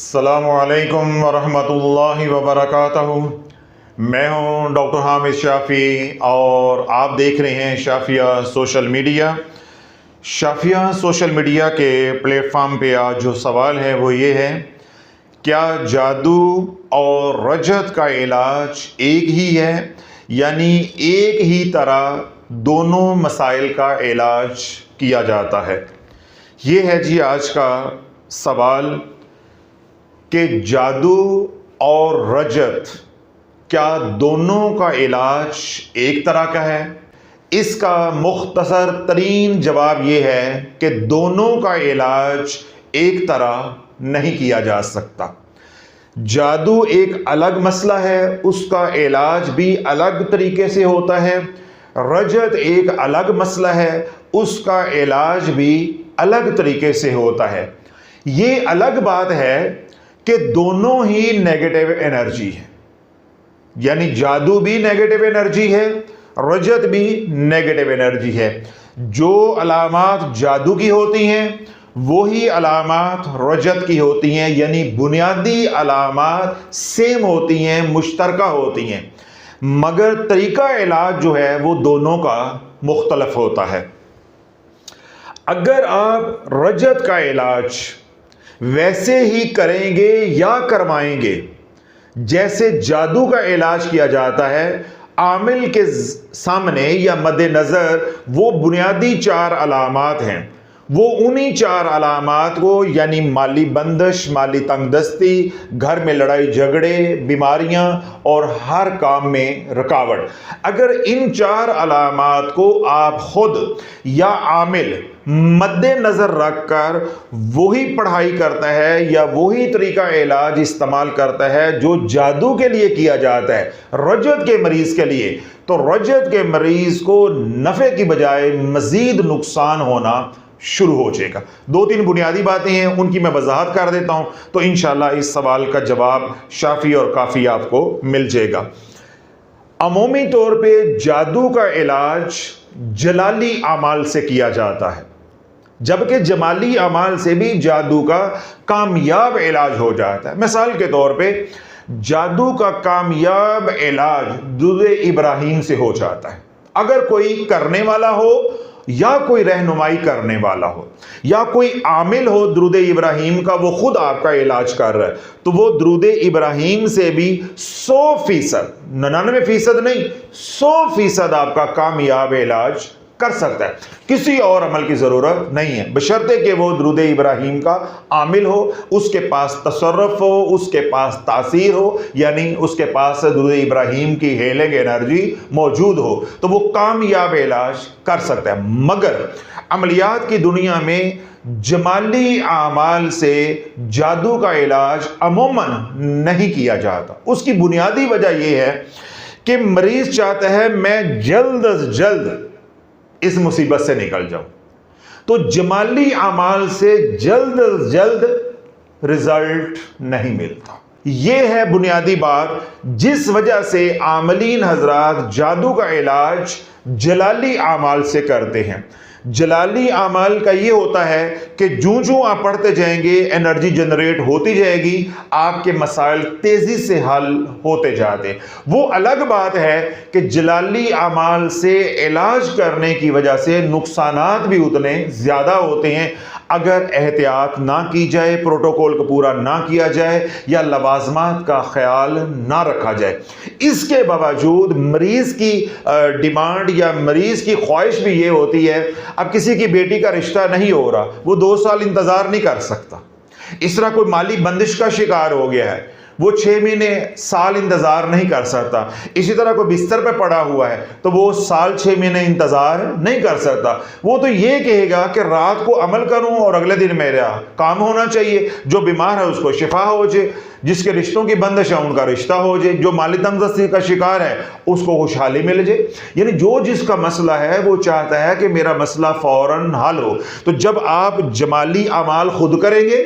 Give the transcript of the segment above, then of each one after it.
अस्सलामुअलैकुम वरहमतुल्लाहि वबरकातुहू। मैं हूं डॉक्टर हामिद शाफ़ी और आप देख रहे हैं Shafia social media. Shafia social media के प्लेटफॉर्म पे आज जो सवाल है वो ये है, क्या जादू और रजत का इलाज एक ही है, यानी एक ही तरह दोनों मसाइल का इलाज किया जाता है। ये है जी आज का सवाल कि जादू और रजत क्या दोनों का इलाज एक तरह का है। इसका मुख्तसर तरीन जवाब यह है कि दोनों का इलाज एक तरह नहीं किया जा सकता। जादू एक अलग मसला है, उसका इलाज भी अलग तरीके से होता है। रजत एक अलग मसला है, उसका इलाज भी अलग तरीके से होता है। ये अलग बात है कि दोनों ही नेगेटिव एनर्जी है, यानी जादू भी नेगेटिव एनर्जी है, रजत भी नेगेटिव एनर्जी है। जो अलामात जादू की होती हैं वही अलामात रजत की होती हैं, यानी बुनियादी अलामात सेम होती हैं, मुश्तरका होती हैं, मगर तरीका इलाज जो है वो दोनों का मुख्तलफ होता है। अगर आप रजत का इलाज वैसे ही करेंगे या करवाएंगे जैसे जादू का इलाज किया जाता है, आमिल के सामने या मद्देनजर वो बुनियादी चार अलामात हैं, वो उन्हीं चार अलामात को, यानी माली बंदिश, माली तंगदस्ती, घर में लड़ाई झगड़े, बीमारियां और हर काम में रुकावट, अगर इन चार अलामात को आप खुद या आमिल मद्देनजर रखकर वही पढ़ाई करता है या वही तरीका इलाज इस्तेमाल करता है जो जादू के लिए किया जाता है रजत के मरीज के लिए, तो रजत के मरीज को नफे की बजाय मजीद नुकसान होना शुरू हो जाएगा। दो तीन बुनियादी बातें हैं, उनकी मैं वजाहत कर देता हूं, तो इंशाल्लाह इस सवाल का जवाब शाफी और काफी आपको मिल जाएगा। अमूमी तौर पे जादू का इलाज जलाली अमाल से किया जाता है, जबकि जमाली अमाल से भी जादू का कामयाब इलाज हो जाता है। मिसाल के तौर पे जादू का कामयाब इलाज दुरूद इब्राहिम से हो जाता है। अगर कोई करने वाला हो या कोई रहनुमाई करने वाला हो या कोई आमिल हो दुरूद इब्राहिम का, वो खुद आपका इलाज कर रहा है, तो वो दुरूद इब्राहिम से भी 100%, 99% नहीं, 100% आपका कामयाब इलाज कर सकता है। किसी और अमल की जरूरत नहीं है, बशर्ते कि वो दुरूद इब्राहिम का आमिल हो, उसके पास तसर्रुफ हो, उसके पास तासीर हो, यानी उसके पास दुरूद इब्राहिम की हेलिंग एनर्जी मौजूद हो, तो वो कामयाब इलाज कर सकता है। मगर अमलियात की दुनिया में जमाली आमाल से जादू का इलाज अमूमन नहीं किया जाता। उसकी बुनियादी वजह यह है कि मरीज चाहता है मैं जल्द अज जल्द इस मुसीबत से निकल जाऊं, तो जमाली अमाल से जल्द अज जल्द रिजल्ट नहीं मिलता। यह है बुनियादी बात जिस वजह से आमलीन हजरात जादू का इलाज जलाली अमाल से करते हैं। जलाली अमाल का ये होता है कि जूं जूं आप पढ़ते जाएंगे एनर्जी जनरेट होती जाएगी, आपके मसाइल तेजी से हल होते जाते। वो अलग बात है कि जलाली अमाल से इलाज करने की वजह से नुकसानात भी उतने ज्यादा होते हैं अगर एहतियात ना की जाए, प्रोटोकॉल को पूरा ना किया जाए या लवाजमात का ख्याल ना रखा जाए। इसके बावजूद मरीज की डिमांड या मरीज की ख्वाहिश भी ये होती है, अब किसी की बेटी का रिश्ता नहीं हो रहा, वो 2 साल इंतजार नहीं कर सकता। इस तरह कोई माली बंदिश का शिकार हो गया है, वो 6 महीने साल इंतजार नहीं कर सकता। इसी तरह कोई बिस्तर पे पड़ा हुआ है तो वो साल 6 महीने इंतजार नहीं कर सकता। वो तो ये कहेगा कि रात को अमल करूं और अगले दिन मेरा काम होना चाहिए, जो बीमार है उसको शिफा हो जाए, जिसके रिश्तों की बंदिश है उनका रिश्ता हो जाए, जो माली तंगदस्ती का शिकार है उसको खुशहाली मिल जाए। यानी जो जिसका मसला है वो चाहता है कि मेरा मसला फौरन हल हो। तो जब आप जमाली अमाल खुद करेंगे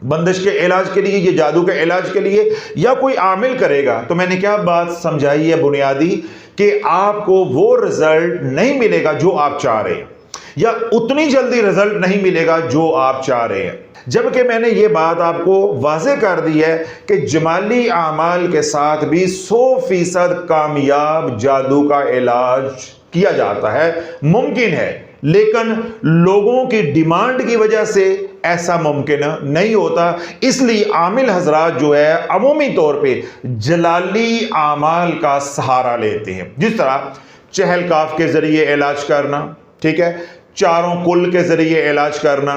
बंदिश के इलाज के लिए, ये जादू के इलाज के लिए, या कोई आमिल करेगा, तो मैंने क्या बात समझाई है बुनियादी कि आपको वो रिजल्ट नहीं मिलेगा जो आप चाह रहे हैं, या उतनी जल्दी रिजल्ट नहीं मिलेगा जो आप चाह रहे हैं। जबकि मैंने ये बात आपको वाज़ेह कर दी है कि जमाली आमाल के साथ भी 100% कामयाब जादू का इलाज किया जाता है, मुमकिन है, लेकिन लोगों की डिमांड की वजह से ऐसा मुमकिन नहीं होता। इसलिए आमिल हजरात जो है अमूमी तौर पे जलाली आमाल का सहारा लेते हैं, जिस तरह चहल काफ के जरिए इलाज करना, ठीक है, चारों कुल के जरिए इलाज करना,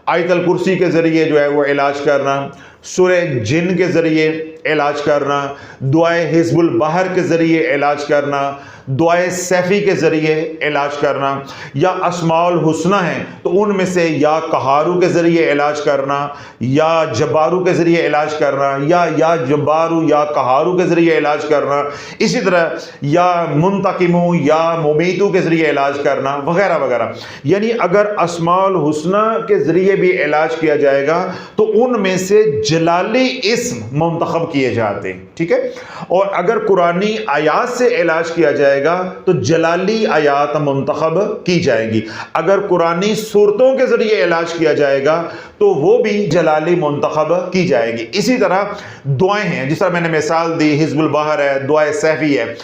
आयतल कुर्सी के जरिए जो है वो इलाज करना, सूरह जिन के जरिए इलाज करना, दुआए हिज़्बुल बहर के जरिए इलाज करना, दुआए सैफ़ी के ज़रिए इलाज करना, या अस्माउल हुस्ना है तो उनमें से या कहारू के ज़रिए इलाज करना, या जब्बारू के ज़रिए इलाज करना, या जब्बारू या कहारू के ज़रिए इलाज करना, इसी तरह या मुंतकिमू या मुमीतू के ज़रिए इलाज करना, वगैरह वगैरह। यानी अगर अस्माउल हुस्ना के ज़रिए भी इलाज किया जाएगा तो उनमें से जलाली इस्म मुंतखब किए जाते हैं, ठीक है। और अगर कुरानी आयात से इलाज किया जाएगा तो जलाली आयात मुंतखब की जाएंगी। अगर कुरानी सूरतों के जरिए इलाज किया जाएगा तो वो भी जलाली मुंतखब की जाएगी। इसी तरह दुआएं हैं, जिस तरह मैंने मिसाल दी, हिज़्बुल बहर है, दुआए सैफ़ी है।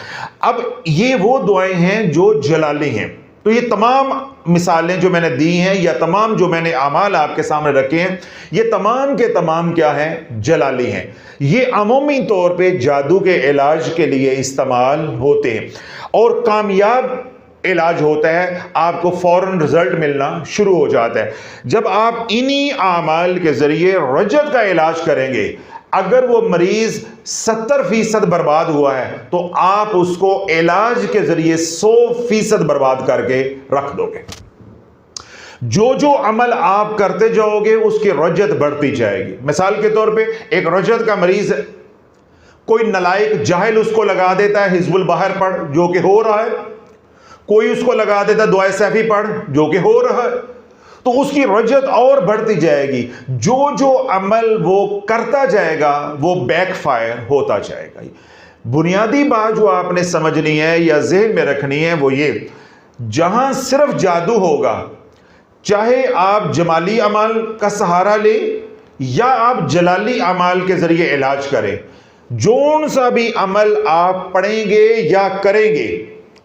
अब ये वो दुआएं हैं जो जलाली हैं। तो ये तमाम मिसालें जो मैंने दी हैं या तमाम जो मैंने आमाल आपके सामने रखे हैं, ये तमाम के तमाम क्या हैं? जलाली हैं। ये अमूमी तौर पे जादू के इलाज के लिए इस्तेमाल होते हैं और कामयाब इलाज होता है, आपको फौरन रिजल्ट मिलना शुरू हो जाता है। जब आप इन्हीं आमाल के जरिए रजत का इलाज करेंगे, अगर वो मरीज 70% बर्बाद हुआ है तो आप उसको इलाज के जरिए 100% बर्बाद करके रख दोगे। जो जो अमल आप करते जाओगे उसकी रजत बढ़ती जाएगी। मिसाल के तौर पे एक रजत का मरीज है, कोई नलायक जाहिल उसको लगा देता है हिज़्बुल बहर पढ़, जो कि हो रहा है, कोई उसको लगा देता है दुआए सैफ़ी पढ़, जो कि हो रहा है, तो उसकी रजत और बढ़ती जाएगी। जो जो अमल वो करता जाएगा वो बैकफायर होता जाएगा। बुनियादी बात जो आपने समझनी है या ज़हन में रखनी है वो ये, जहां सिर्फ जादू होगा, चाहे आप जमाली अमल का सहारा लें या आप जलाली अमल के जरिए इलाज करें, जोन सा भी अमल आप पढ़ेंगे या करेंगे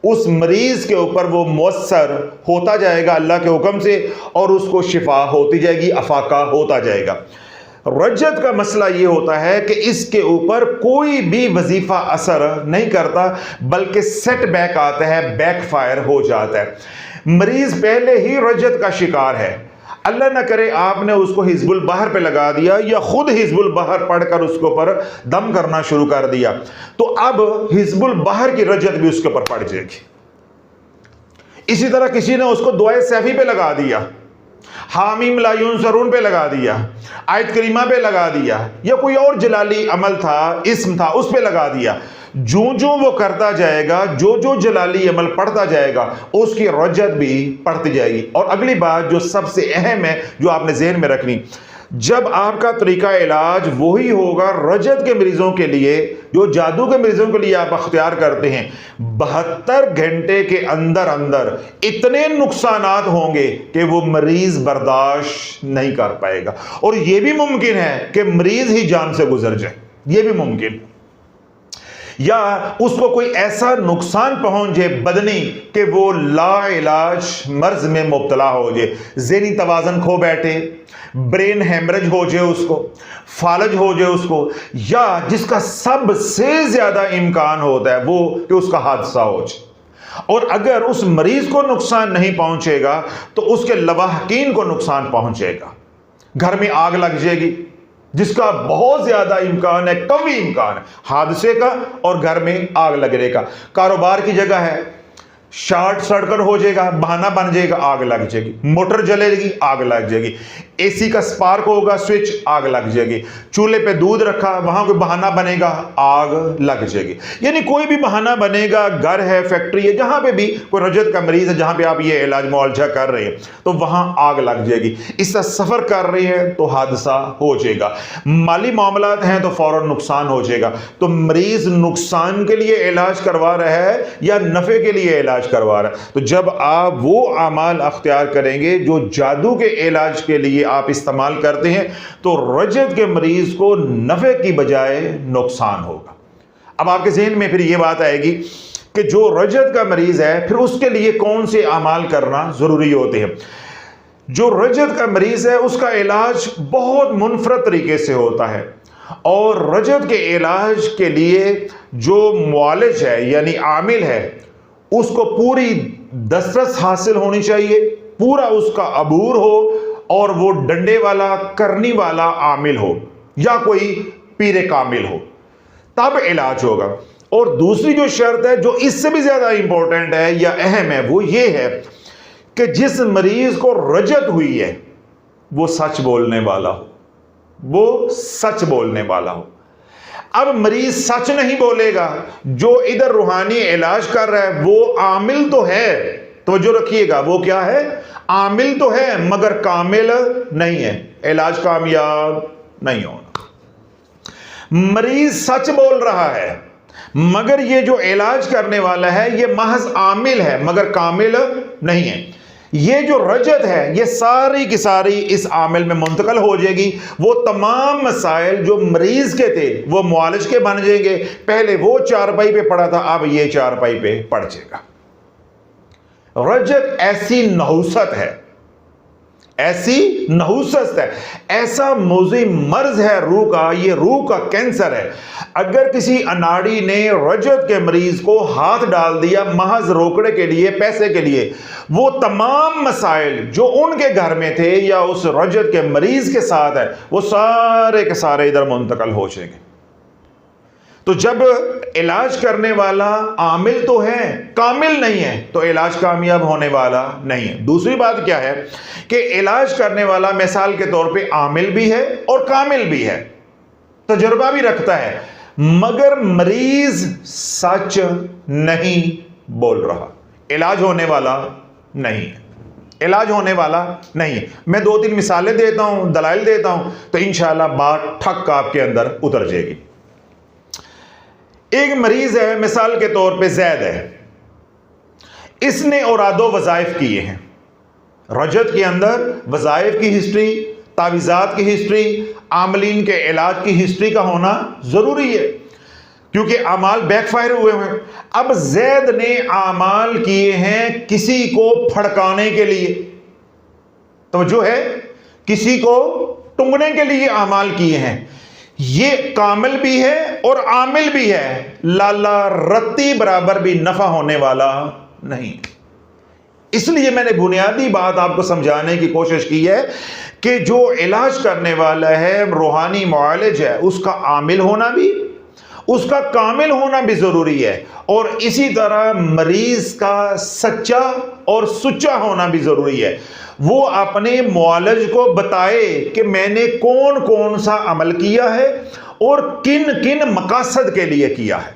उस मरीज के ऊपर वो मुअस्सर होता जाएगा अल्लाह के हुक्म से, और उसको शिफा होती जाएगी, अफाका होता जाएगा। रजत का मसला ये होता है कि इसके ऊपर कोई भी वजीफा असर नहीं करता, बल्कि सेटबैक आता है, बैकफायर हो जाता है। मरीज पहले ही रजत का शिकार है, अल्लाह ना करे आपने उसको हिज़्बुल बहर पे लगा दिया या खुद हिज़्बुल बहर पढ़कर उसके ऊपर दम करना शुरू कर दिया, तो अब हिज़्बुल बहर की रजत भी उसके ऊपर पड़ जाएगी। इसी तरह किसी ने उसको दुआए सैफ़ी पे लगा दिया, हामीम ला युनसरून पे लगा दिया, आयत करीमा पे लगा दिया, या कोई और जलाली अमल था, इस्म था, उस पे लगा दिया। जो जो वो करता जाएगा, जो जो जलाली अमल पढ़ता जाएगा, उसकी रजत भी पढ़ती जाएगी। और अगली बात जो सबसे अहम है, जो आपने ज़हन में रखनी, जब आपका तरीका इलाज वही होगा रजत के मरीजों के लिए जो जादू के मरीजों के लिए आप अख्तियार करते हैं, 72 घंटे के अंदर अंदर इतने नुकसानात होंगे कि वो मरीज बर्दाश्त नहीं कर पाएगा। और यह भी मुमकिन है कि मरीज ही जान से गुजर जाए, यह भी मुमकिन, या उसको कोई ऐसा नुकसान पहुंच जाए बदनी कि वो ला इलाज मर्ज में मुब्तला हो जाए, ज़हनी तवाज़न खो बैठे, ब्रेन हेमरेज हो जाए उसको, फालज हो जाए उसको, या जिसका सबसे ज्यादा इम्कान होता है वो कि उसका हादसा हो जाए। और अगर उस मरीज को नुकसान नहीं पहुंचेगा तो उसके लवाहकीन को नुकसान पहुंचेगा। घर में आग लग जाएगी जिसका बहुत ज्यादा इम्कान है, कभी इम्कान है हादसे का और घर में आग लगने का। कारोबार की जगह है, शॉर्ट सर्किट हो जाएगा, बहाना बन जाएगा, आग लग जाएगी, मोटर जलेगी, आग लग जाएगी, एसी का स्पार्क होगा, स्विच, आग लग जाएगी, चूल्हे पे दूध रखा, वहां कोई बहाना बनेगा, आग लग जाएगी। यानी कोई भी बहाना बनेगा, घर है, फैक्ट्री है, जहां पे भी कोई रजत का मरीज है, जहां पे आप ये इलाज मुआलजा कर रहे हैं तो वहां आग लग जाएगी। इससे सफर कर रहे हैं तो हादसा हो जाएगा, माली मामलात हैं तो फौरन नुकसान हो जाएगा। तो मरीज नुकसान के लिए इलाज करवा रहा है या नफे के लिए इलाज इलाज करवा रहा है। तो जब आप वो अमाल अख्तियार करेंगे जो जादू के इलाज के लिए आप इस्तेमाल करते हैं, तो रजत के मरीज को नफ़े की बजाय नुकसान होगा। अब आपके जहन में फिर ये बात आएगी कि जो रजत का मरीज है फिर उसके लिए कौन से अमाल करना ज़रूरी होते हैं। जो रजत का मरीज है उसका इलाज बहुत मुनफरद तरीके से होता है, और रजत के इलाज के लिए जो मुआलिज है यानी आमिल है उसको पूरी दस्तरस हासिल होनी चाहिए, पूरा उसका अबूर हो, और वो डंडे वाला करनी वाला आमिल हो या कोई पीरे कामिल हो, तब इलाज होगा। और दूसरी जो शर्त है जो इससे भी ज्यादा इंपॉर्टेंट है या अहम है, वो ये है कि जिस मरीज को रजत हुई है वो सच बोलने वाला हो, वो सच बोलने वाला हो। अब मरीज सच नहीं बोलेगा, जो इधर रूहानी इलाज कर रहा है वो आमिल तो है, तो जो रखिएगा वो क्या है, आमिल तो है मगर कामिल नहीं है, इलाज कामयाब नहीं होना। मरीज सच बोल रहा है मगर ये जो इलाज करने वाला है ये महज आमिल है मगर कामिल नहीं है। ये जो रजत है ये सारी की सारी इस आमिल में मुंतकल हो जाएगी। वो तमाम मसाइल जो मरीज के थे वो मुआलिज के बन जाएंगे। पहले वो चारपाई पे पड़ा था, अब ये चारपाई पे पड़ जाएगा। रजत ऐसी नहुसत है, ऐसी नहुसत है, ऐसा मुज़ी मर्ज है रूह का, ये रूह का कैंसर है। अगर किसी अनाड़ी ने रजत के मरीज को हाथ डाल दिया महज रोकड़े के लिए, पैसे के लिए, वो तमाम मसाइल जो उनके घर में थे या उस रजत के मरीज के साथ है वो सारे के सारे इधर मुंतकल हो जाएंगे। तो जब इलाज करने वाला आमिल तो है, कामिल नहीं है, तो इलाज कामयाब होने वाला नहीं है। दूसरी बात क्या है कि इलाज करने वाला मिसाल के तौर पे आमिल भी है और कामिल भी है, तजुर्बा भी रखता है, मगर मरीज सच नहीं बोल रहा, इलाज होने वाला नहीं है, इलाज होने वाला नहीं है। मैं 2-3 मिसालें देता हूं, दलाइल देता हूं, तो इंशाअल्लाह बात ठक आपके अंदर उतर जाएगी। एक मरीज है, मिसाल के तौर पे जैद है, इसने औरादो वज़ाइफ किए हैं। रजत के अंदर वज़ाइफ की हिस्ट्री, तावीज़ात की हिस्ट्री, आमलीन के इलाज की हिस्ट्री का होना ज़रूरी है क्योंकि अमाल बैकफायर हुए हैं। अब जैद ने अमाल किए हैं किसी को फड़काने के लिए, तो जो है किसी को टुंगने के लिए अमाल किए हैं। ये कामिल भी है और आमिल भी है, लाला रत्ती बराबर भी नफा होने वाला नहीं। इसलिए मैंने बुनियादी बात आपको समझाने की कोशिश की है कि जो इलाज करने वाला है, रूहानी मुआलिज है, उसका आमिल होना भी, उसका कामिल होना भी जरूरी है, और इसी तरह मरीज का सच्चा और सुच्चा होना भी जरूरी है। वो अपने मुआलिज को बताए कि मैंने कौन कौन सा अमल किया है और किन किन मकासद के लिए किया है।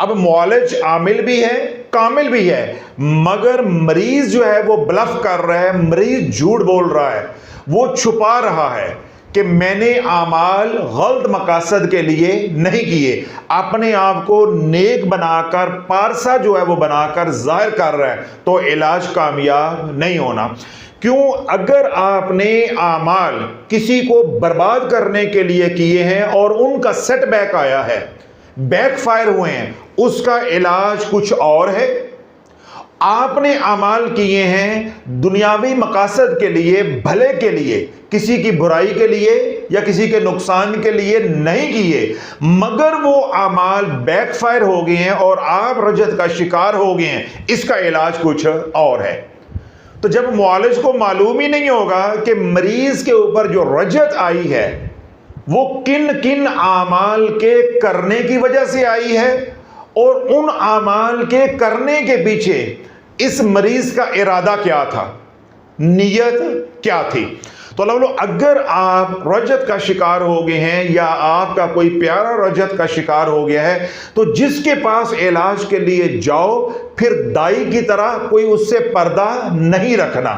अब मुआलिज आमिल भी है, कामिल भी है, मगर मरीज जो है वो ब्लफ कर रहा है, मरीज झूठ बोल रहा है, वो छुपा रहा है कि मैंने आमाल गलत मकासद के लिए नहीं किए, अपने आप को नेक बनाकर, पारसा जो है वो बनाकर जाहिर कर रहा है, तो इलाज कामयाब नहीं होना। क्यों? अगर आपने आमाल किसी को बर्बाद करने के लिए किए हैं और उनका सेटबैक आया है, बैकफायर हुए हैं, उसका इलाज कुछ और है। आपने अमाल किए हैं दुनियावी मकासद के लिए, भले के लिए, किसी की बुराई के लिए या किसी के नुकसान के लिए नहीं किए, मगर वो अमाल बैकफायर हो गए हैं और आप रजत का शिकार हो गए हैं, इसका इलाज कुछ और है। तो जब मुआलिज को मालूम ही नहीं होगा कि मरीज के ऊपर जो रजत आई है वो किन किन आमाल के करने की वजह से आई है और उन आमाल के करने के पीछे इस मरीज का इरादा क्या था, नियत क्या थी। तो अगर आप रजत का शिकार हो गए हैं या आपका कोई प्यारा रजत का शिकार हो गया है, तो जिसके पास इलाज के लिए जाओ, फिर दाई की तरह कोई उससे पर्दा नहीं रखना।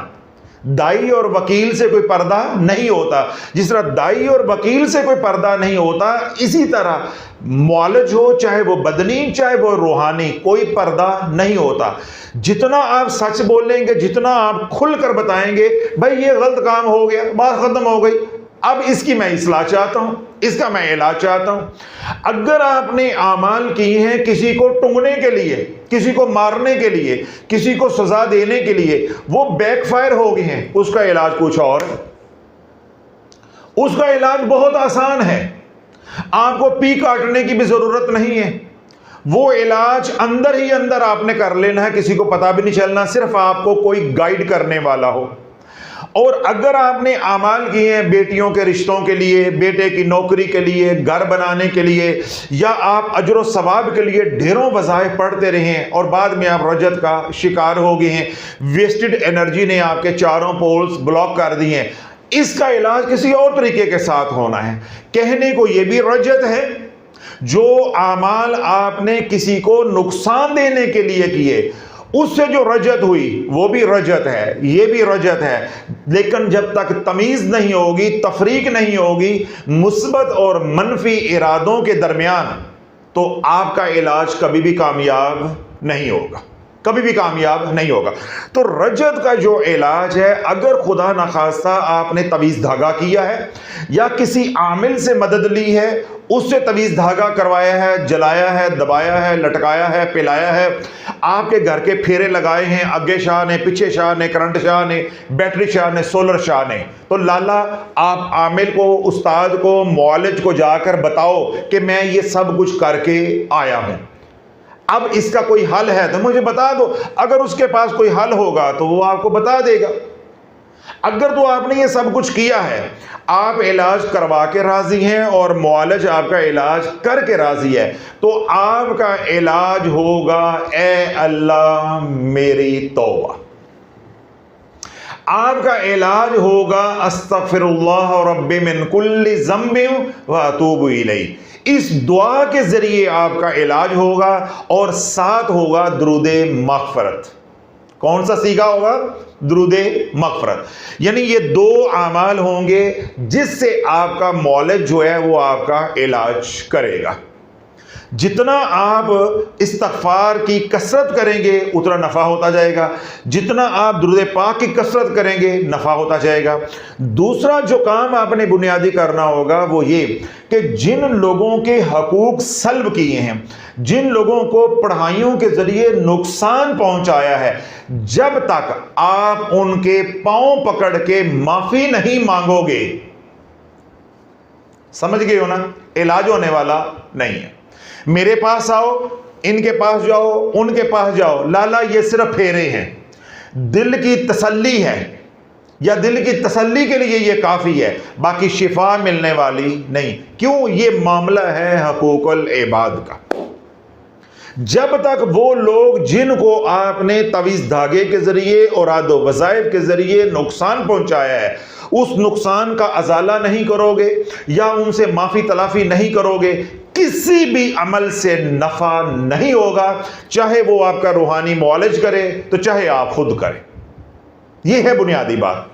दाई और वकील से कोई पर्दा नहीं होता। जिस तरह दाई और वकील से कोई पर्दा नहीं होता, इसी तरह मौलज हो चाहे वो बदनी चाहे वो रूहानी, कोई पर्दा नहीं होता। जितना आप सच बोलेंगे, जितना आप खुलकर बताएंगे, भाई ये गलत काम हो गया, बात खत्म हो गई, अब इसकी मैं इस्लाह चाहता हूं, इसका मैं इलाज चाहता हूं। अगर आपने आमाल किए हैं किसी को टूंगने के लिए, किसी को मारने के लिए, किसी को सजा देने के लिए, वो बैकफायर हो गए हैं, उसका इलाज कुछ और है। उसका इलाज बहुत आसान है, आपको पी काटने की भी जरूरत नहीं है। वो इलाज अंदर ही अंदर आपने कर लेना है, किसी को पता भी नहीं चलना, सिर्फ आपको कोई गाइड करने वाला हो। और अगर आपने आमाल किए हैं बेटियों के रिश्तों के लिए, बेटे की नौकरी के लिए, घर बनाने के लिए, या आप अजर सवाब के लिए ढेरों वज़ाइफ पढ़ते रहे हैं और बाद में आप रजत का शिकार हो गए हैं, वेस्टेड एनर्जी ने आपके चारों पोल्स ब्लॉक कर दिए हैं, इसका इलाज किसी और तरीके के साथ होना है। कहने को यह भी रजत है, जो आमाल आपने किसी को नुकसान देने के लिए किए, उससे जो रजत हुई वो भी रजत है, ये भी रजत है। लेकिन जब तक तमीज नहीं होगी, तफरीक नहीं होगी मुस्बत और मनफी इरादों के दरमियान, तो आपका इलाज कभी भी कामयाब नहीं होगा, कभी भी कामयाब नहीं होगा। तो रजत का जो इलाज है, अगर खुदा न खास्ता आपने तवीज़ धागा किया है या किसी आमिल से मदद ली है, उससे तवीज़ धागा करवाया है, जलाया है, दबाया है, लटकाया है, पिलाया है, आपके घर के फेरे लगाए हैं, आगे शाह ने, पीछे शाह ने, करंट शाह ने, बैटरी शाह ने, सोलर शाह ने, तो लाला आप आमिल को, उस्ताद को, मौलज को जाकर बताओ कि मैं ये सब कुछ करके आया हूं, अब इसका कोई हल है तो मुझे बता दो। अगर उसके पास कोई हल होगा तो वो आपको बता देगा। अगर तो आपने ये सब कुछ किया है, आप इलाज करवा के राजी हैं और मुआलज आपका इलाज करके राजी है, तो आपका इलाज होगा, ए अल्लाह मेरी तौबा। आपका इलाज होगा, अस्तगफिरुल्लाह रब्बी मिन कुल्लि ज़म्बिन व अतूबु इलैह। इस दुआ के जरिए आपका इलाज होगा और साथ होगा दुरूदे मग़फ़िरत। कौन सा सीगा होगा? दुरूदे मग़फ़िरत। यानी ये दो आमाल होंगे जिससे आपका मौलज जो है वो आपका इलाज करेगा। जितना आप इस्तग़फ़ार की कसरत करेंगे उतना नफ़ा होता जाएगा, जितना आप दुरूद पाक की कसरत करेंगे नफ़ा होता जाएगा। दूसरा जो काम आपने बुनियादी करना होगा वो ये कि जिन लोगों के हकूक़ सल्ब किए हैं, जिन लोगों को पढ़ाइयों के ज़रिए नुकसान पहुंचाया है, जब तक आप उनके पांव पकड़ के माफ़ी नहीं मांगोगे, समझ गए हो ना, इलाज होने वाला नहीं है। मेरे पास आओ, इनके पास जाओ, उनके पास जाओ, लाला ये सिर्फ फेरे हैं, दिल की तसल्ली है या दिल की तसल्ली के लिए ये काफ़ी है, बाकी शिफा मिलने वाली नहीं। क्यों? ये मामला है हकूकुल इबाद का। जब तक वो लोग जिनको आपने तवीज़ धागे के ज़रिए और आदो वज़ाइफ के ज़रिए नुकसान पहुंचाया है, उस नुकसान का अजाला नहीं करोगे या उनसे माफ़ी तलाफ़ी नहीं करोगे, किसी भी अमल से नफ़ा नहीं होगा, चाहे वो आपका रूहानी मौलज करे तो चाहे आप खुद करें। यह है बुनियादी बात।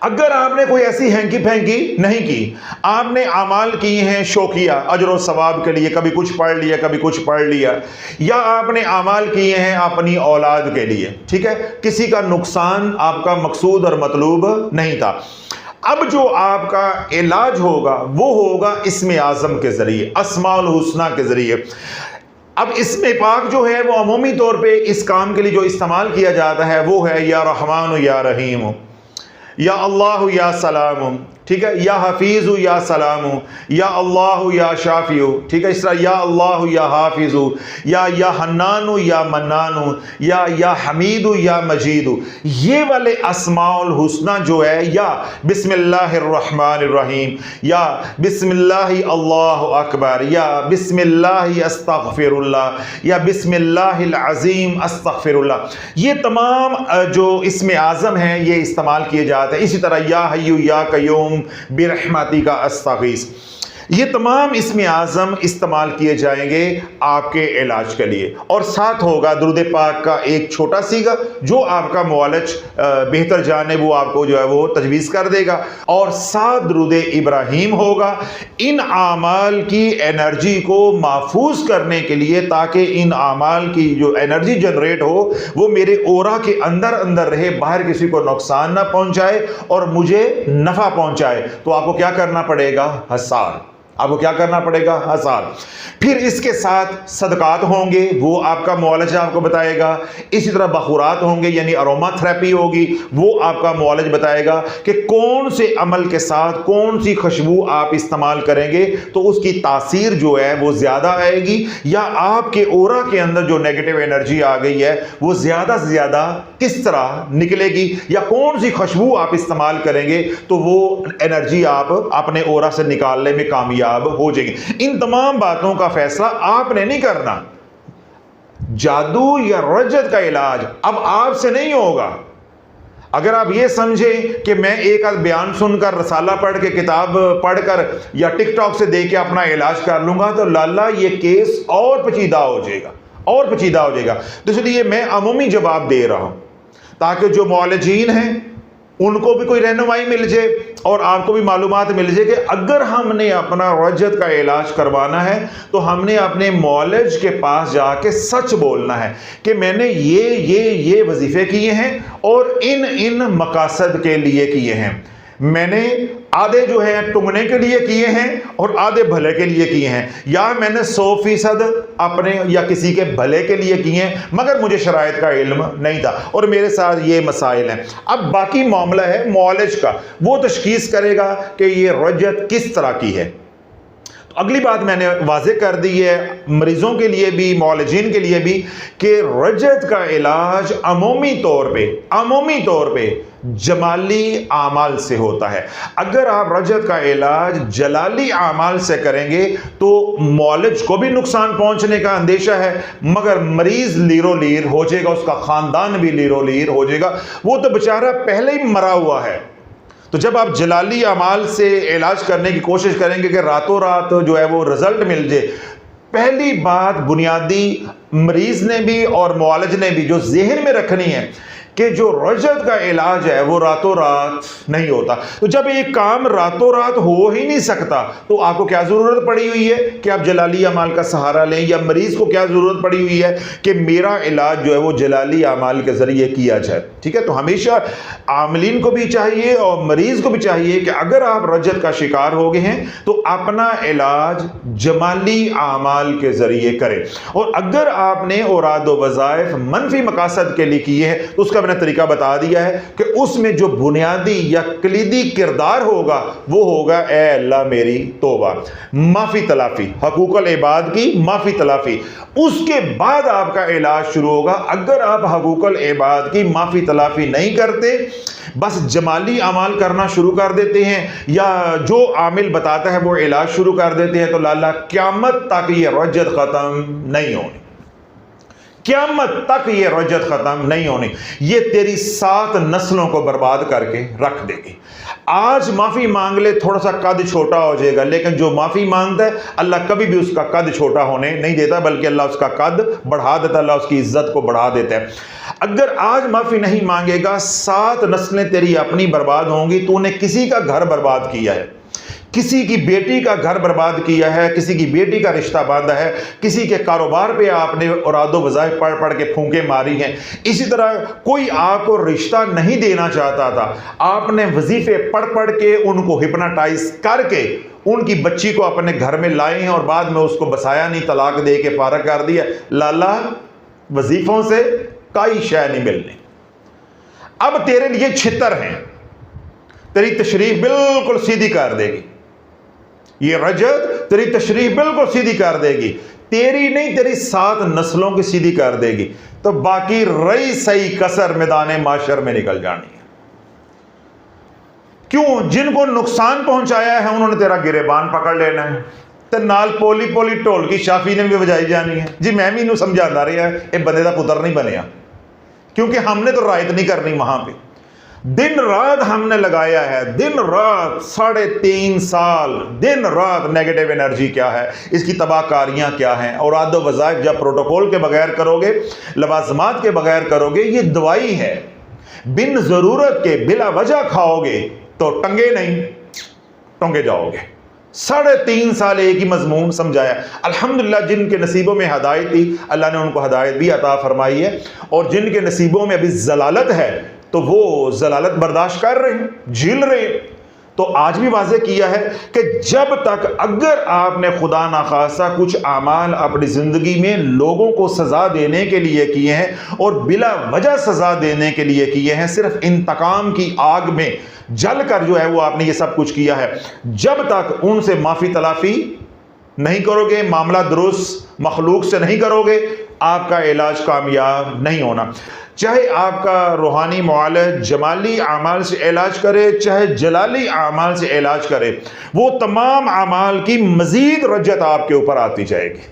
अगर आपने कोई ऐसी हैंकी फैंकी नहीं की, आपने आमाल किए हैं शौकिया अजर और सवाब के लिए, कभी कुछ पढ़ लिया कभी कुछ पढ़ लिया, या आपने आमाल किए हैं अपनी औलाद के लिए, ठीक है, किसी का नुकसान आपका मकसूद और मतलूब नहीं था। अब जो आपका इलाज होगा वो होगा इस्म आज़म के ज़रिए, अस्माउल हुस्ना के ज़रिए। अब इस्म पाक जो है वो अमूमी तौर पे इस काम के लिए जो इस्तेमाल किया जाता है वो है या रहमान या रहीम, या अल्लाह या सलाम, ठीक है, या हफीज़ु या सलाम, या अल्लाह या शाफियु, ठीक है, इस तरह या अल्लाह या हाफिज़ु, या हन्नानु या मन्नानु, या हमीदु या मजीदु। ये वाले अस्माउल हुस्ना जो है, या बिस्मिल्लाहिर्रहमानिर्रहीम, या बिस्मिल्लाहि अल्लाहु अकबर, या बिस्मिल्लाहि अस्तगफिरुल्लाह, या बिस्मिल्लाहिल अज़ीम अस्तगफिरुल्लाह, ये तमाम जो इस्म आज़म हैं ये इस्तेमाल किए जाते हैं। इसी तरह या हय्यु या कय्यूम बिरहमतिका अस्तगीस, ये तमाम इस्म आज़म इस्तेमाल किए जाएंगे आपके इलाज के लिए। और साथ होगा दुरूद पाक का एक छोटा सीगा जो आपका मुआलिज बेहतर जाने वो आपको जो है वो तजवीज़ कर देगा, और साथ दुरूद इब्राहीम होगा इन आमाल की एनर्जी को महफूज करने के लिए, ताकि इन आमाल की जो एनर्जी जनरेट हो वो मेरे ओरा के अंदर अंदर रहे, बाहर किसी को नुकसान ना पहुंचाए और मुझे नफ़ा पहुंचाए। तो आपको क्या करना पड़ेगा? हसार। आपको क्या करना पड़ेगा? हसार। फिर इसके साथ सदकात होंगे, वो आपका मुआलजा आपको बताएगा। इसी तरह बखुरात होंगे यानी अरोमा थेरेपी होगी, वो आपका मुआलज बताएगा कि कौन से अमल के साथ कौन सी खुशबू आप इस्तेमाल करेंगे तो उसकी तासीर जो है वो ज़्यादा आएगी, या आपके ओरा के अंदर जो नेगेटिव एनर्जी आ गई है वो ज़्यादा से ज़्यादा किस तरह निकलेगी, या कौन सी खुशबू आप इस्तेमाल करेंगे तो वो एनर्जी आप अपने ओरा से निकालने में कामयाब हो जाएगी। इन तमाम बातों का फैसला आपने नहीं करना। जादू या रजत का इलाज अब आपसे नहीं होगा। अगर आप ये समझें कि मैं एक आध बयान सुनकर, रसाला पढ़ के, किताब पढ़कर या टिकटॉक से देख के अपना इलाज कर लूंगा, तो लाला ये केस और पेचीदा हो जाएगा, और पेचीदा हो जाएगा। तो इसलिए मैं अमूमी जवाब दे रहा हूं ताकि जो मौलजीन हैं उनको भी कोई रहनुमाई मिल जाए और आपको भी मालूमात मिल जाए कि अगर हमने अपना रजत का इलाज करवाना है तो हमने अपने मौलज के पास जाके सच बोलना है कि मैंने ये वजीफे किए हैं और इन मकासद के लिए किए हैं। मैंने आधे जो है टुंगने के लिए किए हैं और आधे भले के लिए किए हैं, या मैंने 100% अपने या किसी के भले के लिए किए हैं, मगर मुझे शराइत का इल्म नहीं था और मेरे साथ ये मसाइल हैं। अब बाकी मामला है मौलज का, वो तशखीस करेगा कि ये रजत किस तरह की है। तो अगली बात मैंने वाज़ेह कर दी है मरीजों के लिए भी, मौलजीन के लिए भी, कि रजत का इलाज अमूमी तौर पे जमाली आमाल से होता है। अगर आप रजत का इलाज जलाली आमाल से करेंगे तो मौलज को भी नुकसान पहुंचने का अंदेशा है, मगर मरीज लीरो लीर हो जाएगा, उसका खानदान भी लीरो लीर हो जाएगा, वो तो बेचारा पहले ही मरा हुआ है। तो जब आप जलाली अमाल से इलाज करने की कोशिश करेंगे कि रातों रात जो है वो रिजल्ट मिल जाए, पहली बात बुनियादी मरीज ने भी और मुआलिज ने भी जो जहन में रखनी है कि जो रजत का इलाज है वो रातों रात नहीं होता। तो जब एक काम रातों रात हो ही नहीं सकता तो आपको क्या जरूरत पड़ी हुई है कि आप जलाली अमाल का सहारा लें, या मरीज को क्या जरूरत पड़ी हुई है कि मेरा इलाज जो है वो जलाली अमाल के जरिए किया जाए। ठीक है, तो हमेशा आमलीन को भी चाहिए और मरीज को भी चाहिए कि अगर आप रजत का शिकार हो गए हैं तो अपना इलाज जमाली अमाल के जरिए करें, और अगर आपने औराद व वज़ाइफ मनफी मकासद के लिए किए हैं तो उसका मैंने तरीका बता दिया है कि उसमें जो बुनियादी या कलीदी किरदार होगा वो होगा, ए अल्लाह मेरी तौबा, माफी तलाफी, हकूकल इबाद की माफी तलाफी। उसके बाद आपका इलाज शुरू होगा। अगर आप हकूकल इबाद की माफी तलाफी नहीं करते, बस जमाली अमाल करना शुरू कर देते हैं या जो आमिल बताता है वो इलाज शुरू कर देते हैं, तो लाला क़यामत तक ये रजत खत्म नहीं होनी, क़यामत तक ये रजत खत्म नहीं होनी। ये तेरी 7 नस्लों को बर्बाद करके रख देगी। आज माफी मांग ले, थोड़ा सा कद छोटा हो जाएगा, लेकिन जो माफी मांगता है अल्लाह कभी भी उसका कद छोटा होने नहीं देता, बल्कि अल्लाह उसका कद बढ़ा देता, अल्लाह उसकी इज्जत को बढ़ा देता है। अगर आज माफी नहीं मांगेगा, 7 नस्लें तेरी अपनी बर्बाद होंगी। तूने किसी का घर बर्बाद किया है, किसी की बेटी का घर बर्बाद किया है, किसी की बेटी का रिश्ता बांधा है, किसी के कारोबार पे आपने औरादो वज़ाइफ पढ़ पढ़ के फूंके मारी हैं। इसी तरह कोई आपको रिश्ता नहीं देना चाहता था, आपने वजीफे पढ़ पढ़ के उनको हिप्नोटाइज करके उनकी बच्ची को अपने घर में लाए हैं और बाद में उसको बसाया नहीं, तलाक दे के फारग कर दिया। लाला वजीफों से कोई शय नहीं मिलनी। अब तेरे लिए छितर हैं, तेरी तशरीफ बिल्कुल सीधी कर देगी, ये रजत तेरी तशरीफ बिल्कुल सीधी कर देगी, तेरी नहीं तेरी 7 नस्लों की सीधी कर देगी। तो बाकी रही सही कसर मैदान माशर में निकल जानी है। क्यों? जिनको नुकसान पहुंचाया है उन्होंने तेरा गिरेबान पकड़ लेना है, तो नाल पोली पोली ढोल की शाफी ने भी बजाई जानी है जी। मैं भी इन्हू समझाता रहा, ये बंदे का पुत्र नहीं बनया, क्योंकि हमने तो रायत नहीं करनी वहां पे। दिन रात हमने लगाया है, दिन रात 3.5 साल दिन रात। नेगेटिव एनर्जी क्या है, इसकी तबाहकारियां क्या हैं, और आदो वज़ाइफ जब प्रोटोकॉल के बगैर करोगे, लवाज़मात के बगैर करोगे, ये दवाई है। बिन ज़रूरत के बिला वजह खाओगे तो टंगे नहीं, टंगे जाओगे। 3.5 साल एक ही मजमून समझाया। अल्हम्दुलिल्लाह जिनके नसीबों में हदायत थी, अल्लाह ने उनको हदायत भी अता फरमाई है, और जिनके नसीबों में अभी जलालत है तो वो जलालत बर्दाश्त कर रहे हैं, झेल रहे हैं। तो आज भी वाज़ेह किया है कि जब तक अगर आपने खुदा ना खासा कुछ आमाल अपनी ज़िंदगी में लोगों को सज़ा देने के लिए किए हैं और बिला वजह सज़ा देने के लिए किए हैं, सिर्फ इंतकाम की आग में जल कर जो है वो आपने ये सब कुछ किया है, जब तक उनसे माफ़ी तलाफ़ी नहीं करोगे, मामला दुरुस्त मखलूक से नहीं करोगे, आपका इलाज कामयाब नहीं होना। चाहे आपका रूहानी मुआलिज जमाली आमाल से इलाज करे, चाहे जलाली आमाल से इलाज करे, वो तमाम आमाल की मजीद रज्जत आपके ऊपर आती जाएगी,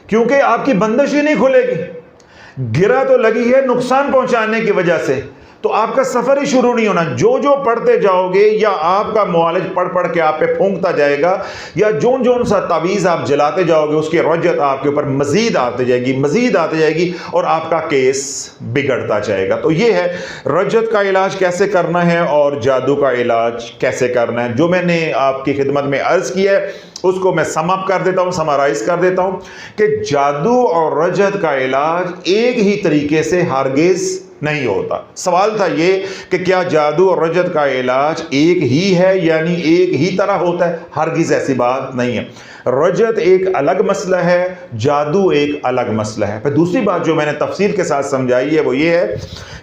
क्योंकि आपकी बंदिश ही नहीं खुलेगी। गिरा तो लगी है नुकसान पहुंचाने की वजह से, तो आपका सफर ही शुरू नहीं होना। जो जो पढ़ते जाओगे, या आपका मुआलिज पढ़ पढ़ के आप पे फूंकता जाएगा, या जोन जोन सा तावीज़ आप जलाते जाओगे, उसकी रज्जत आपके ऊपर मजीद आती जाएगी, मजीद आती जाएगी, और आपका केस बिगड़ता जाएगा। तो ये है रज्जत का इलाज कैसे करना है और जादू का इलाज कैसे करना है। जो मैंने आपकी खिदमत में अर्ज़ किया है उसको मैं सम अप कर देता हूँ, समराइज कर देता हूँ कि जादू और रज्जत का इलाज एक ही तरीके से हरगिज़ नहीं होता। सवाल था ये कि क्या जादू और रज्जत का इलाज एक ही है, यानी एक ही तरह होता है? हरगिज़ ऐसी बात नहीं है। रज्जत एक अलग मसला है, जादू एक अलग मसला है। फिर दूसरी बात जो मैंने तफसील के साथ समझाई है वो ये है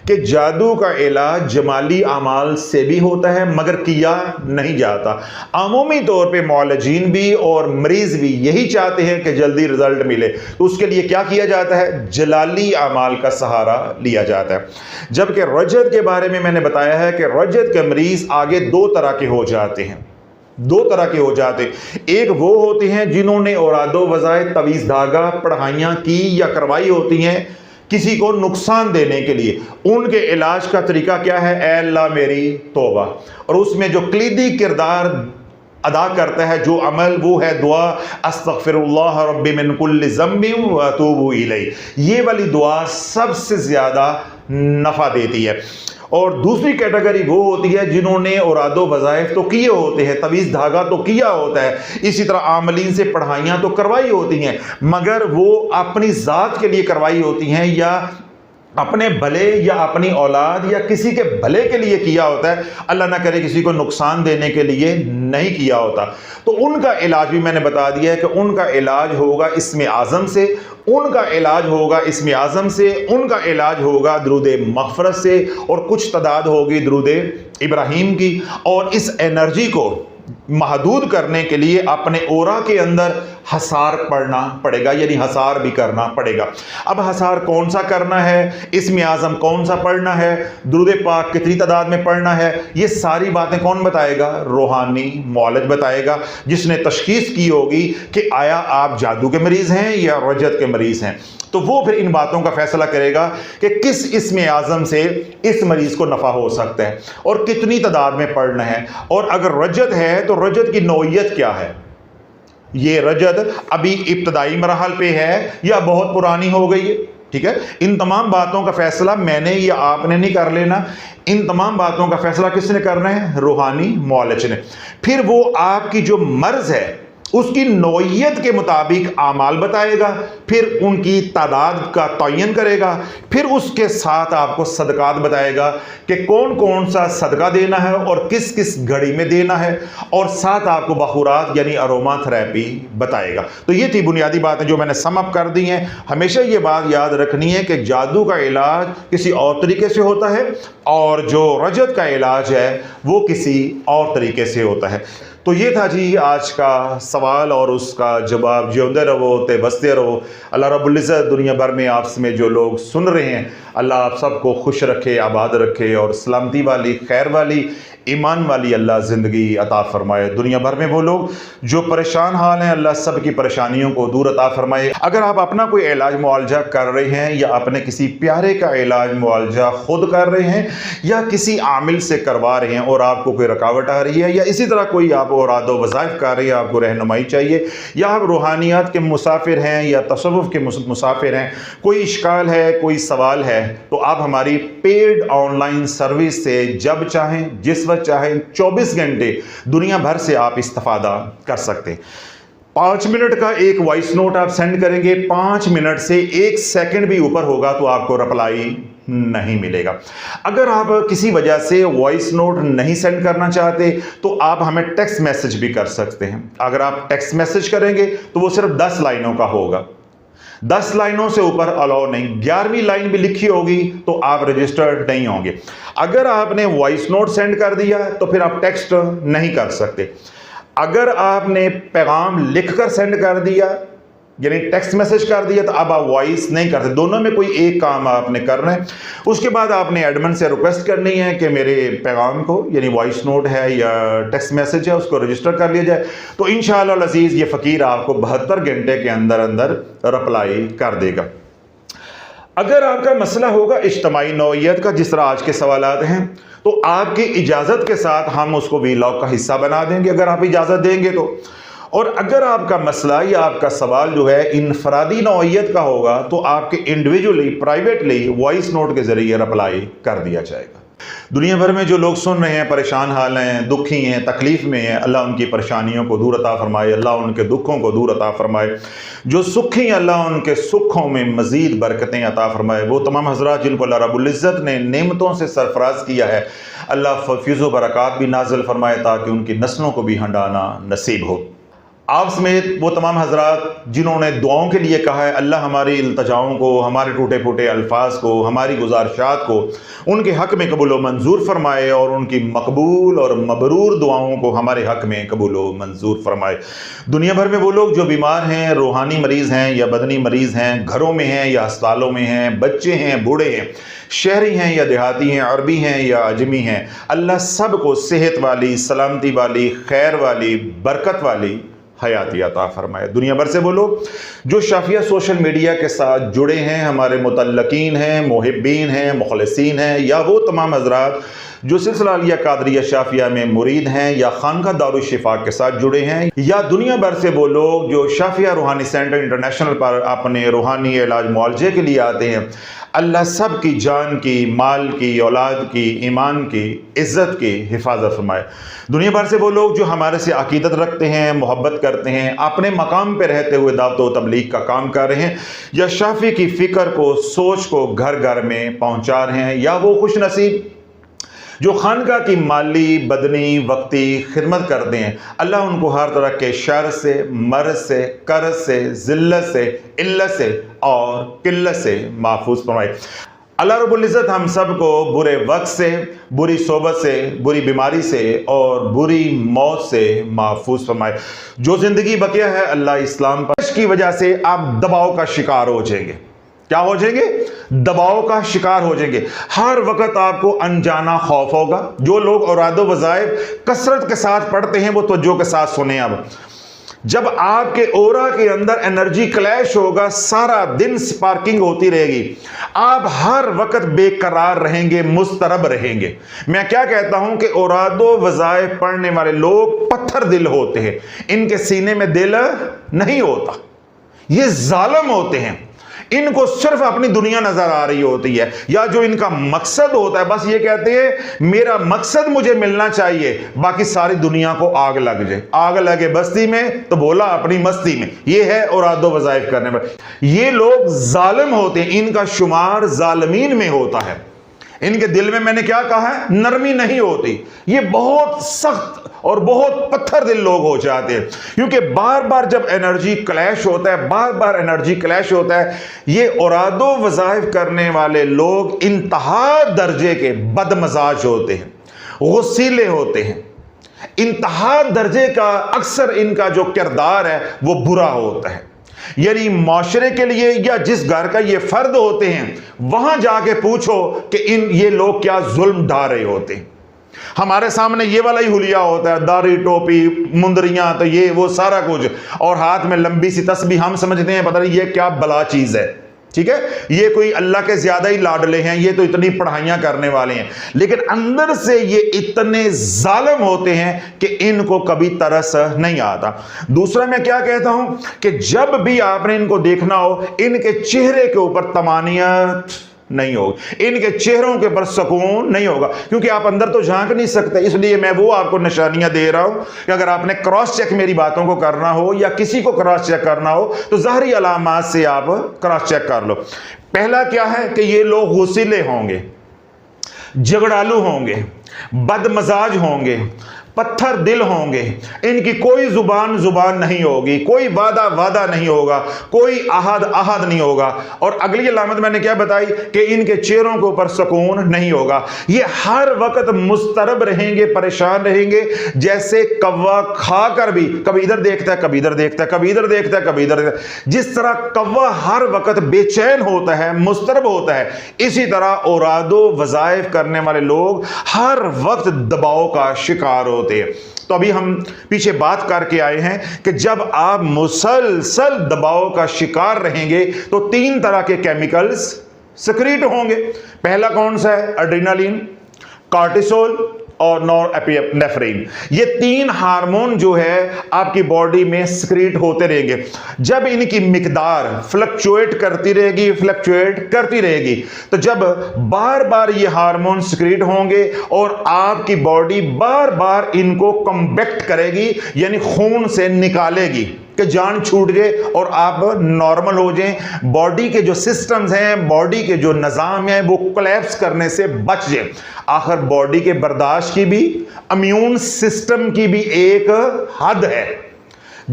कि जादू का इलाज जमाली अमाल से भी होता है, मगर किया नहीं जाता। अमूमी तौर पे मौलजीन भी और मरीज़ भी यही चाहते हैं कि जल्दी रिजल्ट मिले, तो उसके लिए क्या किया जाता है? जलाली अमाल का सहारा लिया जाता है। जबकि रज्जत के बारे में मैंने बताया है कि रज्जत के मरीज़ आगे दो तरह के हो जाते हैं, दो तरह के हो जाते। एक वो होते हैं जिन्होंने औरादो वज़ाए तवीज़ धागा पढ़ाइयाँ की या करवाई होती हैं किसी को नुकसान देने के लिए। उनके इलाज का तरीका क्या है? ऐ अल्लाह मेरी तौबा। और उसमें जो कलीदी किरदार अदा करता है जो अमल, वो है दुआ अस्तगफिरुल्लाह रब्बी मिन कुल्लि ज़म्बिन व अतूबु इलैह। ये वाली दुआ सबसे ज़्यादा नफ़ा देती है। और दूसरी कैटेगरी वो होती है जिन्होंने औरादो वज़ाइफ तो किए होते हैं, तवीज़ धागा तो किया होता है, इसी तरह आमलीन से पढ़ाइयाँ तो करवाई होती हैं, मगर वो अपनी ज़ात के लिए करवाई होती हैं, या अपने भले या अपनी औलाद या किसी के भले के लिए किया होता है, अल्लाह ना करे किसी को नुकसान देने के लिए नहीं किया होता। तो उनका इलाज भी मैंने बता दिया है कि उनका इलाज होगा इस्म आज़म से, उनका इलाज होगा इस्म आज़म से, उनका इलाज होगा दुरूद मग़फ़िरत से, और कुछ तादाद होगी दुरूद इब्राहीम की। और इस एनर्जी को महदूद करने के लिए अपने ओरा के अंदर हसार पढ़ना पड़ेगा, यानी हसार भी करना पड़ेगा। अब हसार कौन सा करना है, इस्म आज़म कौन सा पढ़ना है, दुरूद पाक कितनी तादाद में पढ़ना है, ये सारी बातें कौन बताएगा? रूहानी मौलज बताएगा, जिसने तशखीस की होगी कि आया आप जादू के मरीज़ हैं या रज्जत के मरीज़ हैं। तो वो फिर इन बातों का फैसला करेगा कि किस इस्म आज़म से इस मरीज़ को नफ़ा हो सकता है और कितनी तादाद में पढ़ना है। और अगर रज्जत है तो रज्जत की नौइयत क्या है, ये रज्जत अभी इब्तदाई मरहल पे है या बहुत पुरानी हो गई है। ठीक है, इन तमाम बातों का फैसला मैंने या आपने नहीं कर लेना, इन तमाम बातों का फैसला किसने करना है? रूहानी मौलज ने। फिर वो आपकी जो मर्ज है उसकी नौइयत के मुताबिक आमाल बताएगा, फिर उनकी तादाद का तयन करेगा, फिर उसके साथ आपको सदकात बताएगा कि कौन कौन सा सदका देना है और किस किस घड़ी में देना है, और साथ आपको बखूरात यानी अरोमा थेरेपी बताएगा। तो ये थी बुनियादी बातें जो मैंने सम अप कर दी हैं। हमेशा ये बात याद रखनी है कि जादू का इलाज किसी और तरीके से होता है और जो रज्जत का इलाज है वो किसी और तरीके से होता है। तो ये था जी आज का सवाल और उसका जवाब। जिਉਂਦੇ रहो ते बसते रहो। अल्लाह रब्बुल इज़्ज़त दुनिया भर में आपस में जो लोग सुन रहे हैं, अल्लाह आप सबको खुश रखे, आबाद रखे और सलामती वाली, खैर वाली, ईमान वाली अल्लाह ज़िंदगी अता फ़रमाए। दुनिया भर में वो लोग जो परेशान हाल हैं, अल्लाह सब की परेशानियों को दूर अता फ़रमाए। अगर आप अपना कोई इलाज मुआलजा कर रहे हैं या अपने किसी प्यारे का इलाज मुआलजा खुद कर रहे हैं या किसी आमिल से करवा रहे हैं और आपको कोई रुकावट आ रही है या इसी तरह कोई आप औरादो वज़ाइफ कर रही है, आपको रहनुमाई चाहिए, या आप रूहानियात के मुसाफिर हैं या तसव्वुफ़ के मुसाफिर हैं, कोई इश्काल है, कोई सवाल है, तो आप हमारी पेड ऑनलाइन सर्विस से जब चाहें, जिस वक्त चाहें, 24 घंटे दुनिया भर से आप इस्तिफादा कर सकते हैं। 5 मिनट का एक वॉइस नोट आप सेंड करेंगे, 5 मिनट से 1 सेकंड भी ऊपर होगा तो आपको रिप्लाई नहीं मिलेगा। अगर आप किसी वजह से वॉइस नोट नहीं सेंड करना चाहते तो आप हमें टेक्स्ट मैसेज भी कर सकते हैं। अगर आप टेक्स्ट मैसेज करेंगे तो वो सिर्फ 10 लाइनों का होगा, 10 लाइनों से ऊपर अलाउ नहीं। 11वीं लाइन भी लिखी होगी तो आप रजिस्टर्ड नहीं होंगे। अगर आपने वॉइस नोट सेंड कर दिया तो फिर आप टेक्स्ट नहीं कर सकते। अगर आपने पैगाम लिखकर सेंड कर दिया यानी टेक्स्ट मैसेज कर दिया तो अब आप वॉइस नहीं करते। दोनों में कोई एक काम आपने करना है। उसके बाद आपने एडमिन से रिक्वेस्ट करनी है कि मेरे पैगाम को यानी वॉइस नोट है या टेक्स्ट मैसेज है उसको रजिस्टर कर लिया जाए, तो इंशाअल्लाह अज़ीज़ ये फ़कीर आपको 72 घंटे के अंदर अंदर रिप्लाई कर देगा। अगर आपका मसला होगा इज्तिमाई नौइयत का, जिस तरह आज के सवालात हैं, तो आपकी इजाज़त के साथ हम उसको वीलॉग का हिस्सा बना देंगे अगर आप इजाज़त देंगे तो। और अगर आपका मसला या आपका सवाल जो है इनफरादी नौइयत का होगा तो आपके इंडिविजुअली, प्राइवेटली वॉइस नोट के ज़रिए रिप्लाई कर दिया जाएगा। दुनिया भर में जो लोग सुन रहे हैं, परेशान हाल हैं, दुखी हैं, तकलीफ़ में हैं, अल्लाह उनकी परेशानियों को दूर अता फरमाए, अल्लाह उनके दुखों को दूर अता फरमाए। जो सुखी हैं अल्लाह उनके सुखों में मज़ीद बरकतें अता फरमाए। वो तमाम हज़रात जिनको अल्लाह रब्बुल इज़्ज़त ने नेमतों से सरफराज किया है, अल्लाह फैज़ व बरक़ात भी नाज़िल फरमाए ताकि उनकी नस्लों को भी हंडाना नसीब हो। आप समेत वो तमाम हजरात जिन्होंने दुआओं के लिए कहा है, अल्लाह हमारी इल्तजाओं को, हमारे टूटे फूटे अल्फाज को, हमारी गुजारिशात को उनके हक़ में कबूल व मंजूर फरमाए और उनकी मकबूल और मबरूर दुआओं को हमारे हक़ में कबूल व मंजूर फरमाए। दुनिया भर में वो लोग जो बीमार हैं, रूहानी मरीज़ हैं या बदनी मरीज़ हैं, घरों में हैं या अस्पतालों में हैं, बच्चे हैं, बूढ़े हैं, शहरी हैं या देहाती हैं, अरबी हैं या अजमी हैं, अल्लाह सब को सेहत वाली, सलामती वाली, खैर वाली, बरकत वाली हयाती अता फरमाए। दुनिया भर से वो लोग जो शाफिया सोशल मीडिया के साथ जुड़े हैं, हमारे मुतल्लकीन हैं, मुहिब्बीन हैं, मुखलिसीन हैं, या वो तमाम हजरात जो सिलसिला अलिया कादरिया शाफिया में मुरीद हैं या खानका दारुल शिफा के साथ जुड़े हैं, या दुनिया भर से वो लोग जो शाफिया रूहानी सेंटर इंटरनेशनल पर अपने रूहानी इलाज मुआलजे के लिए आते हैं, अल्लाह सब की जान की, माल की, औलाद की, ईमान की, इज़्ज़त की हिफाजत फरमाए। दुनिया भर से वो लोग जो हमारे से अकीदत रखते हैं, मोहब्बत करते हैं, अपने मकाम पर रहते हुए दावत व तबलीग का काम कर रहे हैं, या शाफी की फ़िक्र को, सोच को घर घर में पहुँचा रहे हैं, या वो खुश नसीब जो खानका की माली, बदनी, वक्ती खिदमत करते हैं, अल्लाह उनको हर तरह के शर से, मर्ज से, कर्ज से, ज़िल्लत से, इल्लत से और किल्लत से महफूज फरमाए। अल्लाह रब्बुल इज़्ज़त हम सब को बुरे वक्त से, बुरी सोबत से, बुरी बीमारी से और बुरी मौत से महफूज फरमाए। जो ज़िंदगी बकिया है अल्लाह इस्लाम पर की वजह से आप दबाव का शिकार हो जाएंगे। क्या हो जाएंगे? दबाव का शिकार हो जाएंगे। हर वक्त आपको अनजाना खौफ होगा। जो लोग औरादो वज़ाइफ कसरत के साथ पढ़ते हैं वो तवज्जो के साथ सुने। अब जब आपके ओरा के अंदर एनर्जी क्लैश होगा, सारा दिन स्पार्किंग होती रहेगी, आप हर वक्त बेकरार रहेंगे, मुस्तरब रहेंगे। मैं क्या कहता हूं कि औरादो वज़ाइफ पढ़ने वाले लोग पत्थर दिल होते हैं, इनके सीने में दिल नहीं होता, ये जालिम होते हैं। इनको सिर्फ अपनी दुनिया नजर आ रही होती है, या जो इनका मकसद होता है बस ये कहते हैं मेरा मकसद मुझे मिलना चाहिए, बाकी सारी दुनिया को आग लग जाए। आग लगे बस्ती में तो बोला अपनी मस्ती में। ये है औरादो वज़ाइफ करने पर। ये लोग जालिम होते हैं, इनका शुमार जालिमीन में होता है। इनके दिल में मैंने क्या कहा है, नरमी नहीं होती। ये बहुत सख्त और बहुत पत्थर दिल लोग हो जाते हैं, क्योंकि बार बार जब एनर्जी क्लैश होता है, बार बार एनर्जी क्लैश होता है, ये औरादो वज़ाइफ करने वाले लोग इंतहा दर्जे के बदमजाज होते हैं, गुस्सीले होते हैं। इंतहा दर्जे का अक्सर इनका जो किरदार है वो बुरा होता है। यानी माशरे के लिए या जिस घर का ये फर्द होते हैं वहां जाके पूछो कि ये लोग क्या जुल्म ढा रहे होते हैं। हमारे सामने ये वाला ही हुलिया होता है, दाढ़ी टोपी मुंदरियां तो ये वो सारा कुछ, और हाथ में लंबी सी तस्बीह। हम समझते हैं पता नहीं ये क्या बला चीज है, ठीक है, ये कोई अल्लाह के ज्यादा ही लाडले हैं, ये तो इतनी पढ़ाइयां करने वाले हैं, लेकिन अंदर से ये इतने जालिम होते हैं कि इनको कभी तरस नहीं आता। दूसरा मैं क्या कहता हूं कि जब भी आपने इनको देखना हो, इनके चेहरे के ऊपर तमानियत नहीं होगी, इनके चेहरों के ऊपर सुकून नहीं होगा, क्योंकि आप अंदर तो झांक नहीं सकते। इसलिए मैं वो आपको निशानियां दे रहा हूं कि अगर आपने क्रॉस चेक मेरी बातों को करना हो या किसी को क्रॉस चेक करना हो तो ज़ाहरी अलामात से आप क्रॉस चेक कर लो। पहला क्या है कि ये लोग गुस्सीले होंगे, झगड़ालू होंगे, बदमजाज होंगे, पत्थर दिल होंगे, इनकी कोई जुबान नहीं होगी, कोई वादा नहीं होगा, कोई अहद नहीं होगा। और अगली अलामत मैंने क्या बताई कि इनके चेहरों के ऊपर सुकून नहीं होगा। ये हर वक्त मुस्तरब रहेंगे, परेशान रहेंगे, जैसे कौवा खाकर भी कभी इधर देखता है, कभी इधर देखता है, कभी इधर देखता है, कभी इधर। जिस तरह कौवा हर वक्त बेचैन होता है, मुस्तरब होता है, इसी तरह औरादो वज़ाइफ करने वाले लोग हर वक्त दबाव का शिकार होते। तो अभी हम पीछे बात करके आए हैं कि जब आप मुसलसल दबाव का शिकार रहेंगे तो 3 तरह के केमिकल्स सिक्रीट होंगे। पहला कौन सा है? एड्रेनालिन, कॉर्टिसोल और नॉरएपिनेफ्रिन। ये 3 हार्मोन जो है आपकी बॉडी में सिक्रीट होते रहेंगे। जब इनकी मिकदार फ्लक्चुएट करती रहेगी तो जब बार बार ये हार्मोन सिक्रीट होंगे और आपकी बॉडी बार बार इनको कम्बैक्ट करेगी, यानी खून से निकालेगी कि जान छूट जाए और आप नॉर्मल हो जाएं, बॉडी के जो सिस्टम्स हैं, बॉडी के जो निज़ाम हैं वो कोलैप्स करने से बच जाए। आखिर बॉडी के बर्दाश्त की भी, इम्यून सिस्टम की भी एक हद है।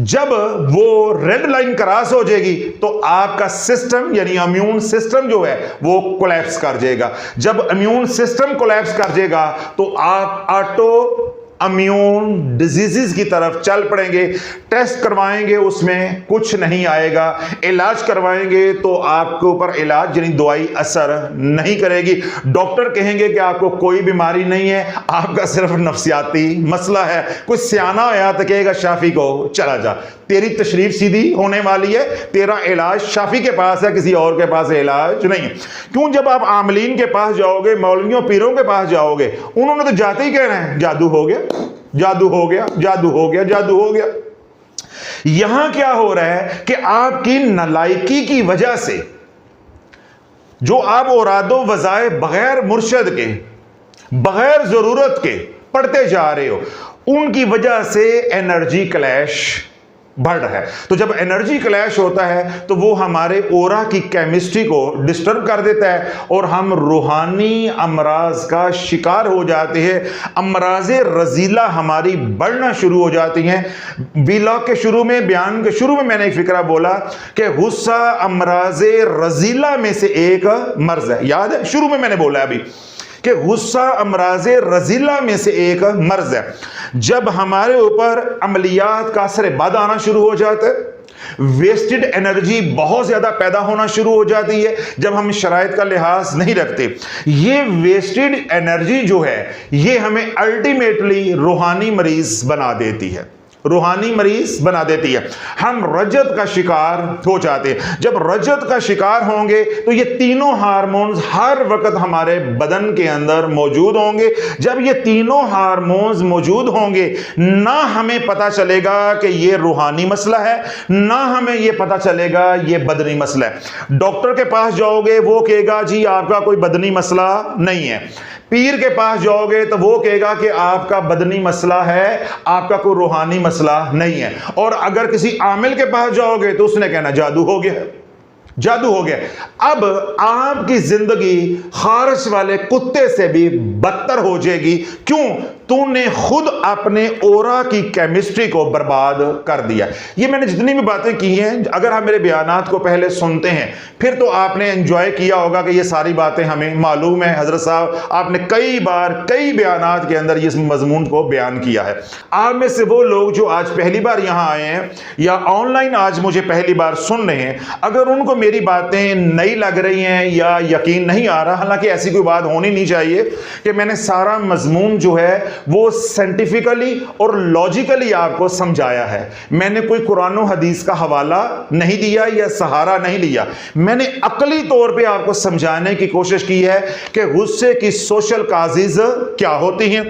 जब वो रेड लाइन क्रॉस हो जाएगी तो आपका सिस्टम यानी इम्यून सिस्टम जो है वो कोलैप्स कर जाएगा। जब इम्यून सिस्टम कोलैप्स कर जाएगा तो आप ऑटो इम्यून डिजीजेस की तरफ चल पड़ेंगे। टेस्ट करवाएंगे उसमें कुछ नहीं आएगा, इलाज करवाएंगे तो आपके ऊपर इलाज यानी दवाई असर नहीं करेगी। डॉक्टर कहेंगे कि आपको कोई बीमारी नहीं है, आपका सिर्फ नफ्सियाती मसला है। कुछ सियाना आया तो कहेगा शाफी को चला जा, तेरी तशरीफ सीधी होने वाली है, तेरा इलाज शाफी के पास है, किसी और के पास इलाज नहीं है। क्यों? जब आप आमलीन के पास जाओगे, मौलवियों पीरों के पास जाओगे, उन्होंने तो जाते ही कहना है जादू हो गया, जादू हो गया, जादू हो गया, जादू हो गया। यहां क्या हो रहा है कि आपकी नालायकी की वजह से जो आप औरादो वज़ाए बगैर मुर्शद के, बगैर जरूरत के पढ़ते जा रहे हो, उनकी वजह से एनर्जी क्लैश बढ़ रहा है। तो जब एनर्जी क्लैश होता है तो वो हमारे ओरा की केमिस्ट्री को डिस्टर्ब कर देता है और हम रूहानी अमराज का शिकार हो जाते हैं। अमराज़े रजीला हमारी बढ़ना शुरू हो जाती हैं। व्लॉग के शुरू में, बयान के शुरू में मैंने एक फिक्रा बोला कि गुस्सा अमराज़े रजीला में से एक मर्ज है। याद है? शुरू में मैंने बोला अभी कि गुस्सा अमराज़े रजीला में से एक मर्ज है। जब हमारे ऊपर अमलियात का असर बद आना शुरू हो जाता है, वेस्टेड एनर्जी बहुत ज्यादा पैदा होना शुरू हो जाती है जब हम शराइत का लिहाज नहीं रखते। ये वेस्टेड एनर्जी जो है ये हमें अल्टीमेटली रूहानी मरीज बना देती है, रूहानी मरीज बना देती है। हम रजत का शिकार हो जाते हैं। जब रजत का शिकार होंगे तो ये तीनों हार्मोन्स हर वक्त हमारे बदन के अंदर मौजूद होंगे। जब ये तीनों हार्मोन्स मौजूद होंगे, ना हमें पता चलेगा कि ये रूहानी मसला है, ना हमें ये पता चलेगा ये बदनी मसला है। डॉक्टर के पास जाओगे वो कहेगा जी आपका कोई बदनी मसला नहीं है। पीर के पास जाओगे तो वो कहेगा कि आपका बदनी मसला है, आपका कोई रूहानी मसला नहीं है। और अगर किसी आमिल के पास जाओगे तो उसने कहना जादू हो गया, जादू हो गया। अब आपकी जिंदगी खारिश वाले कुत्ते से भी बदतर हो जाएगी। क्यों? तूने खुद अपने ओरा की केमिस्ट्री को बर्बाद कर दिया। ये मैंने जितनी भी बातें की हैं, अगर हम मेरे बयानात को पहले सुनते हैं फिर तो आपने एंजॉय किया होगा कि ये सारी बातें हमें मालूम है। हजरत साहब आपने कई बार कई बयानात के अंदर इस मजमून को बयान किया है। आप में से वो लोग जो आज पहली बार यहां आए हैं या ऑनलाइन आज मुझे पहली बार सुन रहे हैं, अगर उनको मेरी बातें नई लग रही हैं या यकीन नहीं आ रहा, हालांकि ऐसी कोई बात होनी नहीं चाहिए कि मैंने सारा मजमून जो है वो साइंटिफिकली और लॉजिकली आपको समझाया है। मैंने कोई कुरान और हदीस का हवाला नहीं दिया या सहारा नहीं लिया, मैंने अकली तौर पे आपको समझाने की कोशिश की है कि गुस्से की सोशल काजेज क्या होती हैं,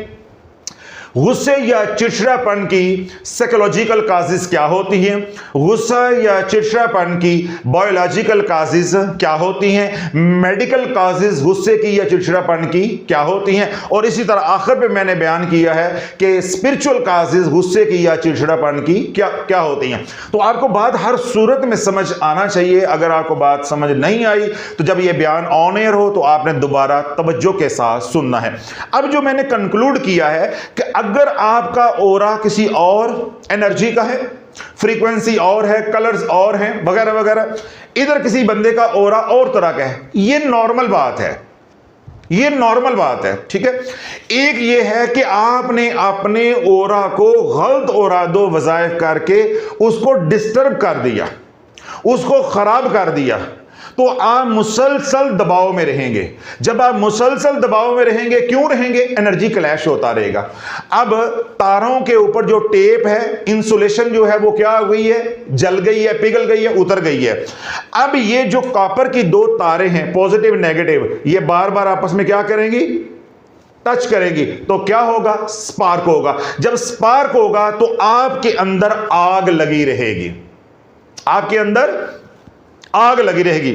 गुस्से या चिड़चिड़ापन की साइकोलॉजिकल काजेज क्या होती हैं, गुस्सा या चिड़चिड़ापन की बायोलॉजिकल काजेज क्या होती हैं, मेडिकल काजेज गुस्से की या चिड़चिड़ापन की क्या होती हैं, और इसी तरह आखिर पे मैंने बयान किया है कि स्पिरिचुअल काजेज गुस्से की या चिड़चिड़ापन की क्या क्या होती हैं। तो आपको बात हर सूरत में समझ आना चाहिए। अगर आपको बात समझ नहीं आई तो जब ये बयान ऑन एयर हो तो आपने दोबारा तवज्जो के साथ सुनना है। अब जो मैंने कंक्लूड किया है कि अगर आपका ओरा किसी और एनर्जी का है, फ्रीक्वेंसी और है, कलर्स और हैं वगैरह वगैरह, इधर किसी बंदे का ओरा और तरह का है, ये नॉर्मल बात है, ये नॉर्मल बात है, ठीक है। एक ये है कि आपने अपने ओरा को गलत ओरा दो वज़ाइफ करके उसको डिस्टर्ब कर दिया, उसको खराब कर दिया, तो आप मुसलसल दबाव में रहेंगे। जब आप मुसलसल दबाव में रहेंगे, क्यों रहेंगे? एनर्जी क्लैश होता रहेगा। अब तारों के ऊपर जो टेप है, इंसुलेशन जो है वो क्या हो गई है? जल गई है, पिघल गई है, उतर गई है। अब ये जो कॉपर की दो तारें हैं, पॉजिटिव नेगेटिव, ये बार बार आपस में क्या करेंगी? टच करेगी, तो क्या होगा? स्पार्क होगा। जब स्पार्क होगा तो आपके अंदर आग लगी रहेगी, आपके अंदर आग लगी रहेगी।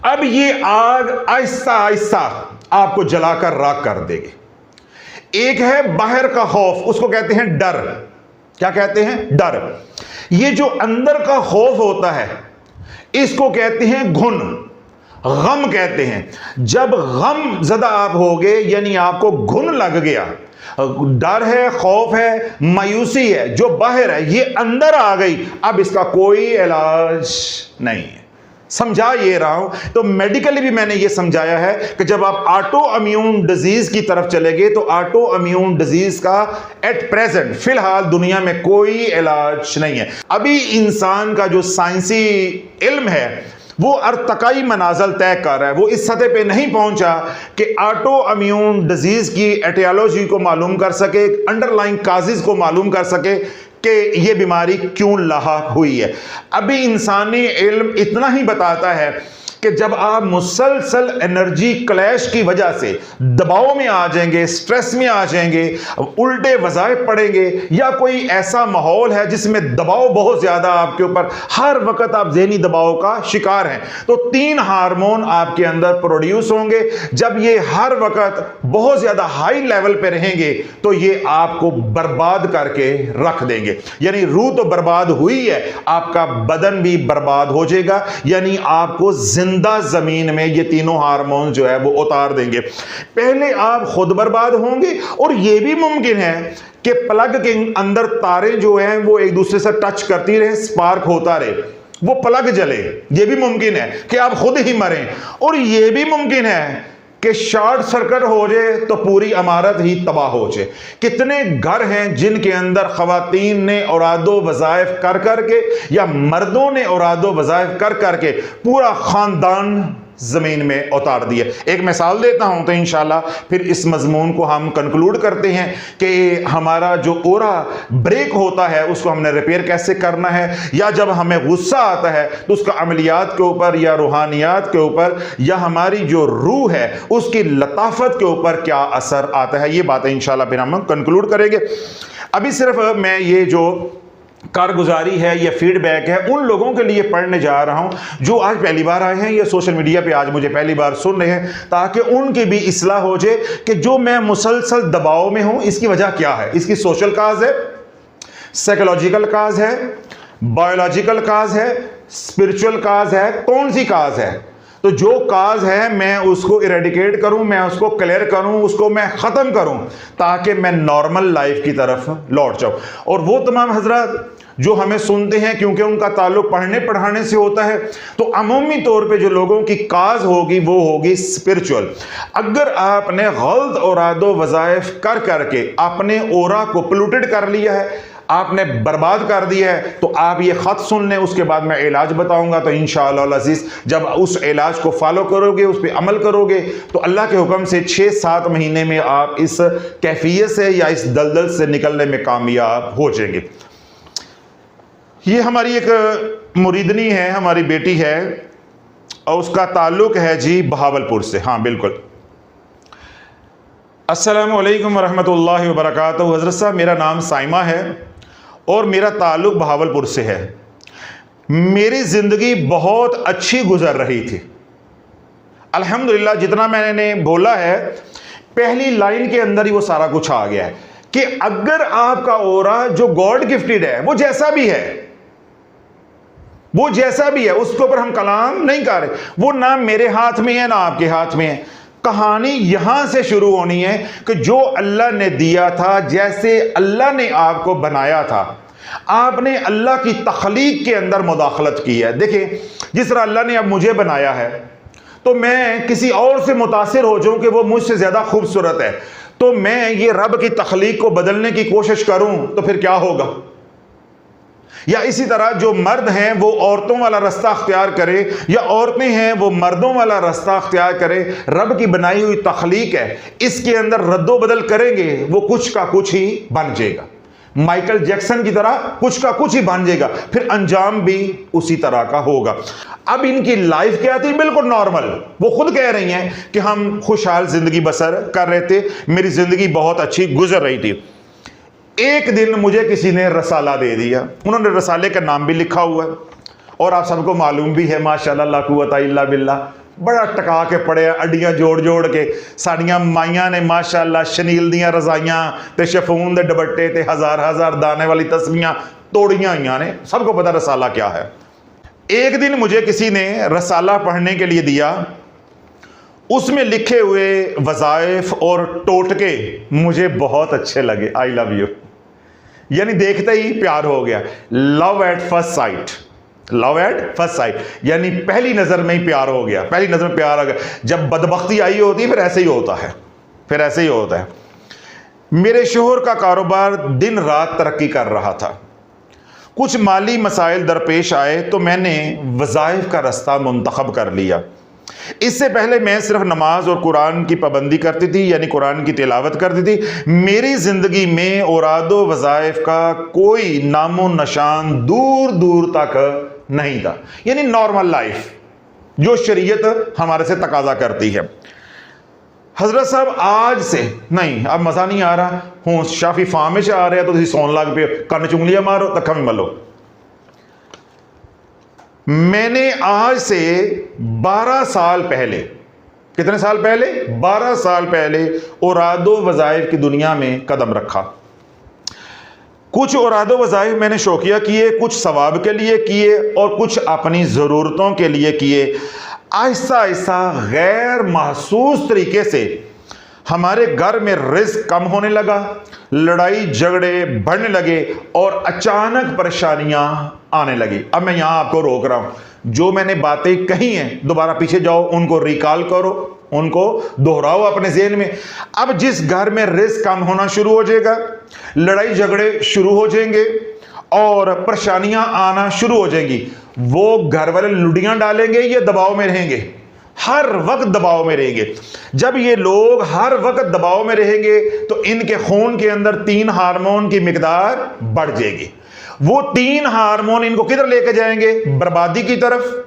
अब ये आग आहिस्ता आहिस्ता आपको जलाकर राख कर देगी। एक है बाहर का खौफ, उसको कहते हैं डर। क्या कहते हैं? डर। ये जो अंदर का खौफ होता है इसको कहते हैं घुन, गम कहते हैं। जब गम ज़दा आप होगे, यानी आपको घुन लग गया, डर है, खौफ है, मायूसी है, जो बाहर है ये अंदर आ गई, अब इसका कोई इलाज नहीं है। समझा ये रहा हूं। तो मेडिकली भी मैंने ये समझाया है कि जब आप ऑटो इम्यून डिजीज की तरफ चलेंगे तो ऑटो इम्यून डिजीज का एट प्रेजेंट फिलहाल दुनिया में कोई इलाज नहीं है। अभी इंसान का जो साइंसी इल्म है वो अर्तकाई मनाजल तय कर रहा है, वो इस सतह पे नहीं पहुंचा कि ऑटो इम्यून डिजीज की एटियोलॉजी को मालूम कर सके, अंडरलाइन काजेज को मालूम कर सके कि ये बीमारी क्यों लाहक हुई है। अभी इंसानी इल्म इतना ही बताता है कि जब आप मुसलसल एनर्जी क्लैश की वजह से दबाव में आ जाएंगे, स्ट्रेस में आ जाएंगे, उल्टे वज़ाइफ पड़ेंगे, या कोई ऐसा माहौल है जिसमें दबाव बहुत ज़्यादा आपके ऊपर, हर वक्त आप ज़हनी दबाव का शिकार हैं, तो 3 हार्मोन आपके अंदर प्रोड्यूस होंगे। जब ये हर वक्त बहुत ज़्यादा हाई लेवल पे रहेंगे तो ये आपको बर्बाद करके रख देंगे। यानी रूह तो बर्बाद हुई है, आपका बदन भी बर्बाद हो जाएगा, यानी आपको जिंदा जमीन में ये तीनों हार्मोन जो है वो उतार देंगे। पहले आप खुद बर्बाद होंगे, और ये भी मुमकिन है कि प्लग के अंदर तारें जो हैं वो एक दूसरे से टच करती रहे, स्पार्क होता रहे, वो प्लग जले। ये भी मुमकिन है कि आप खुद ही मरें, और ये भी मुमकिन है कि शॉर्ट सर्किट हो जाए तो पूरी इमारत ही तबाह हो जाए। कितने घर हैं जिनके अंदर खवातीन ने औरादो वज़ाइफ कर करके या मर्दों ने औरादो वज़ाइफ कर करके पूरा खानदान जमीन में उतार दिए। एक मिसाल देता हूं तो इंशाल्लाह फिर इस मजमून को हम कंक्लूड करते हैं कि हमारा जो ओरा ब्रेक होता है उसको हमने रिपेयर कैसे करना है, या जब हमें गुस्सा आता है तो उसका अमलियात के ऊपर या रूहानियात के ऊपर या हमारी जो रूह है उसकी लताफत के ऊपर क्या असर आता है। ये बातें इंशाल्लाह फिर हम कंक्लूड करेंगे। अभी सिर्फ मैं ये जो कारगुजारी है या फीडबैक है उन लोगों के लिए पढ़ने जा रहा हूं जो आज पहली बार आए हैं या सोशल मीडिया पे आज मुझे पहली बार सुन रहे हैं, ताकि उनकी भी इस्लाह हो जाए कि जो मैं मुसलसल दबाव में हूं इसकी वजह क्या है। इसकी सोशल काज है, साइकोलॉजिकल काज है, बायोलॉजिकल काज है, स्पिरिचुअल काज है, कौन सी काज है? तो जो काज है मैं उसको इरेडिकेट करूं, मैं उसको क्लियर करूं, उसको मैं ख़त्म करूं, ताकि मैं नॉर्मल लाइफ की तरफ लौट जाऊं। और वो तमाम हजरात जो हमें सुनते हैं, क्योंकि उनका ताल्लुक पढ़ने पढ़ाने से होता है, तो अमूमी तौर पे जो लोगों की काज होगी वो होगी स्पिरिचुअल। अगर आपने गलत औरादो वज़ाइफ कर करके अपने ओरा को पोल्यूटेड कर लिया है, आपने बर्बाद कर दिया है, तो आप ये ख़त सुन लें, उसके बाद मैं इलाज बताऊंगा। तो इंशाअल्लाह अज़ीज़ जब उस इलाज को फॉलो करोगे, उस पर अमल करोगे, तो अल्लाह के हुक्म से 6-7 महीने में आप इस कैफियत से या इस दलदल से निकलने में कामयाब हो जाएंगे। ये हमारी एक मुरीदनी है, हमारी बेटी है, और उसका ताल्लुक है जी बहावलपुर से। हाँ बिल्कुल। अस्सलामु अलैकुम वरहमतुल्लाहि वबरकातुहू। हज़रत साहब, मेरा नाम साइमा है और मेरा ताल्लुक बहावलपुर से है। मेरी ज़िंदगी बहुत अच्छी गुजर रही थी, अल्हम्दुलिल्लाह। जितना मैंने बोला है पहली लाइन के अंदर ही वो सारा कुछ आ गया है कि अगर आपका ओरा जो गॉड गिफ्टेड है, वो जैसा भी है, वो जैसा भी है, उसके ऊपर हम कलाम नहीं कर रहे, वो ना मेरे हाथ में है ना आपके हाथ में है। कहानी यहां से शुरू होनी है कि जो अल्लाह ने दिया था, जैसे अल्लाह ने आपको बनाया था, आपने अल्लाह की तख्लीक के अंदर मुदाखलत की है। देखिए, जिस तरह अल्लाह ने अब मुझे बनाया है, तो मैं किसी और से मुतासिर हो जाऊं कि वो मुझसे ज्यादा खूबसूरत है, तो मैं ये रब की तख्लीक को बदलने की कोशिश करूं, तो फिर क्या होगा? या इसी तरह जो मर्द हैं वो औरतों वाला रास्ता अख्तियार करे, या औरतें हैं वो मर्दों वाला रास्ता अख्तियार करे। रब की बनाई हुई तख्लीक है, इसके अंदर रद्दो बदल करेंगे, वो कुछ का कुछ ही बन जाएगा। माइकल जैक्सन की तरह कुछ का कुछ ही बन जाएगा, फिर अंजाम भी उसी तरह का होगा। अब इनकी लाइफ क्या थी? बिल्कुल नॉर्मल। वो खुद कह रही हैं कि हम खुशहाल जिंदगी बसर कर रहे थे, मेरी जिंदगी बहुत अच्छी गुजर रही थी। एक दिन मुझे किसी ने रसाला दे दिया, उन्होंने रसाले का नाम भी लिखा हुआ है, और आप सबको मालूम भी है माशाल्लाह ला कुव्वता इल्ला बिल्लाह, बड़ा टका के पड़े, अड्डियां जोड़ जोड़ के साड़ियां माइयां ने माशाल्लाह शनील दियां रजाइयां ते शफून दे दुपट्टे ते हजार हजार दाने वाली तस्बीहां तोड़ियां हुई ने। सबको पता रसाला क्या है। एक दिन मुझे किसी ने रसाला पढ़ने के लिए दिया, उसमें लिखे हुए वज़ाइफ और टोटके मुझे बहुत अच्छे लगे। आई लव यू, यानी देखते ही प्यार हो गया। Love at first sight, love at first sight, यानी पहली नजर में ही प्यार हो गया, पहली नजर में प्यार आ गया। जब बदबख्ती आई होती है फिर ऐसे ही होता है, फिर ऐसे ही होता है। मेरे शोहर का कारोबार दिन रात तरक्की कर रहा था, कुछ माली मसाइल दरपेश आए तो मैंने वज़ाइफ का रास्ता मुंतखब कर लिया। इससे पहले मैं सिर्फ नमाज और कुरान की पाबंदी करती थी, यानी कुरान की तिलावत करती थी। मेरी जिंदगी में औरादो वज़ाइफ का कोई नामो निशान दूर दूर तक नहीं था, यानी नॉर्मल लाइफ जो शरीयत हमारे से तकाजा करती है। हजरत साहब आज से नहीं, अब मजा नहीं आ रहा हूँ, शाफी फार्म में आ रहा तो तुम सौन लग पे, कन्न चुंगलियां मारो तखा भी मलो। मैंने आज से 12 साल पहले, कितने साल पहले? 12 साल पहले औरादो वज़ाइफ की दुनिया में कदम रखा। कुछ औरादो वज़ाइफ मैंने शौकिया किए, कुछ सवाब के लिए किए और कुछ अपनी ज़रूरतों के लिए किए। आहिस्ता आहिस्ता गैर महसूस तरीके से हमारे घर में रिज़्क़ कम होने लगा, लड़ाई झगड़े बढ़ने लगे और अचानक परेशानियां आने लगी। अब मैं यहां आपको रोक रहा हूं, जो मैंने बातें कही हैं दोबारा पीछे जाओ, उनको रिकॉल करो, उनको दोहराओ अपने ज़हन में। अब जिस घर में रिज़्क़ कम होना शुरू हो जाएगा, लड़ाई झगड़े शुरू हो जाएंगे और परेशानियां आना शुरू हो जाएंगी, वो घर वाले लुड़ियां डालेंगे, ये दबाव में रहेंगे, हर वक्त दबाव में रहेंगे। जब ये लोग हर वक्त दबाव में रहेंगे तो इनके खून के अंदर 3 हार्मोन की मिकदार बढ़ जाएगी। वो 3 हार्मोन इनको किधर लेके जाएंगे? बर्बादी की तरफ।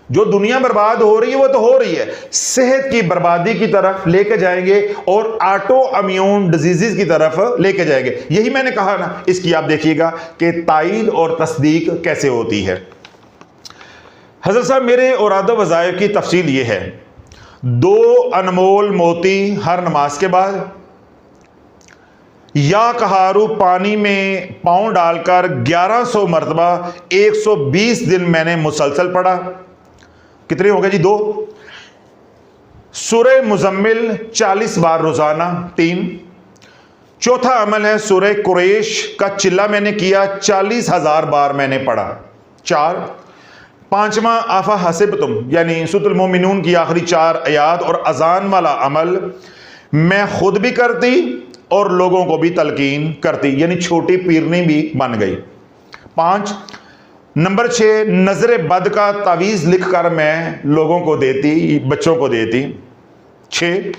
जो दुनिया बर्बाद हो रही है वो तो हो रही है, सेहत की बर्बादी की तरफ लेके जाएंगे और ऑटो इम्यून डिजीजेस की तरफ लेके जाएंगे। यही मैंने कहा ना, इसकी आप देखिएगा कि तायीद और तस्दीक कैसे होती है। हज़रत साहब, मेरे औरादो वज़ाइफ की तफसील ये है, 2 अनमोल मोती हर नमाज के बाद, या कहारू पानी में पाँव डालकर 1100 मरतबा 120 दिन मैंने मुसलसल पढ़ा। कितने हो गए जी? 2। सूरह मुजम्मिल 40 बार रोजाना, 3। चौथा अमल है सूरह कुरैश का चिल्ला मैंने किया, 40,000 बार मैंने पढ़ा, 4। पांचवा आफा हसिब तुम यानी सूरह मोमिनून की आखिरी 4 आयात और अजान वाला अमल मैं खुद भी करती और लोगों को भी तलकीन करती, यानी छोटी पीरनी भी बन गई। 5। नंबर 6 नजर बद का तावीज़ लिख कर मैं लोगों को देती, बच्चों को देती, 6।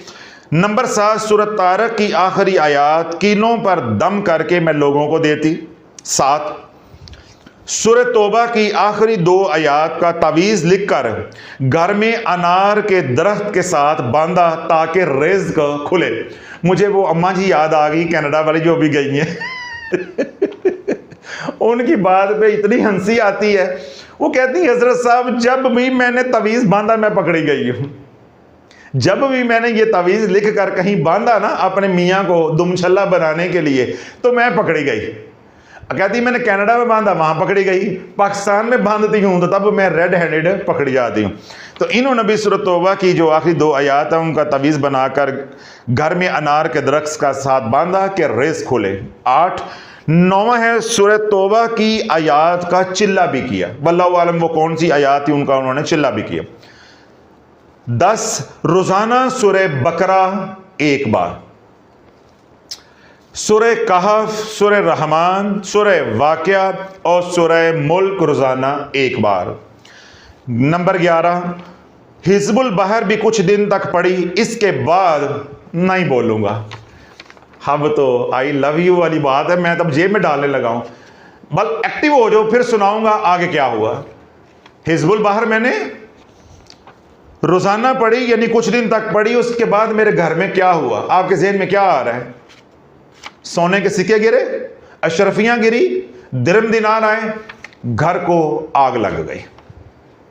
नंबर 7 सूरत तारक की आखिरी आयात कीलों पर दम करके मैं लोगों को देती, 7। सूरत तौबा की आखिरी 2 आयात का तावीज़ लिखकर घर में अनार के दरख्त के साथ बांधा ताकि रिज़्क खुले। मुझे वो अम्मा जी याद आ गई कनाडा वाली जो अभी गई हैं उनकी बात पे इतनी हंसी आती है। वो कहती हजरत साहब जब भी मैंने तावीज़ बांधा मैं पकड़ी गई हूँ, जब भी मैंने ये तावीज़ लिख कर कहीं बांधा ना अपने मियाँ को दुमछल्ला बनाने के लिए तो मैं पकड़ी गई। कहती मैंने कनाडा में बांधा वहां पकड़ी गई, पाकिस्तान में बांधती हूं तो तब मैं रेड हैंडेड पकड़ी जाती हूं। तो इन्होंने भी सूरत तौबा की जो आखिरी 2 आयात है उनका तावीज़ बनाकर घर में अनार के दरख्त का साथ बांधा कि रिज़्क खुले, 8। 9वां है सूरत तौबा की आयात का चिल्ला भी किया, वल्लाहु आलम वो कौन सी आयात थी उनका उन्होंने चिल्ला भी किया। 10 रोजाना सूरह बकरा 1 बार, सूरह कहफ, सूरह रहमान, सूरह वाक़िया और सूरह मुल्क रोजाना 1 बार। नंबर 11 हिज़्बुल बहर भी कुछ दिन तक पढ़ी, इसके बाद नहीं बोलूंगा। अब तो आई लव यू वाली बात है, मैं तब जेब में डालने लगा हूं। बल एक्टिव हो जाओ फिर सुनाऊंगा आगे क्या हुआ। हिज़्बुल बहर मैंने रोजाना पढ़ी यानी कुछ दिन तक पढ़ी, उसके बाद मेरे घर में क्या हुआ? आपके ज़हन में क्या आ रहा है? सोने के सिक्के गिरे, अशरफियां गिरी, दिरम दिनार आए, घर को आग लग गई,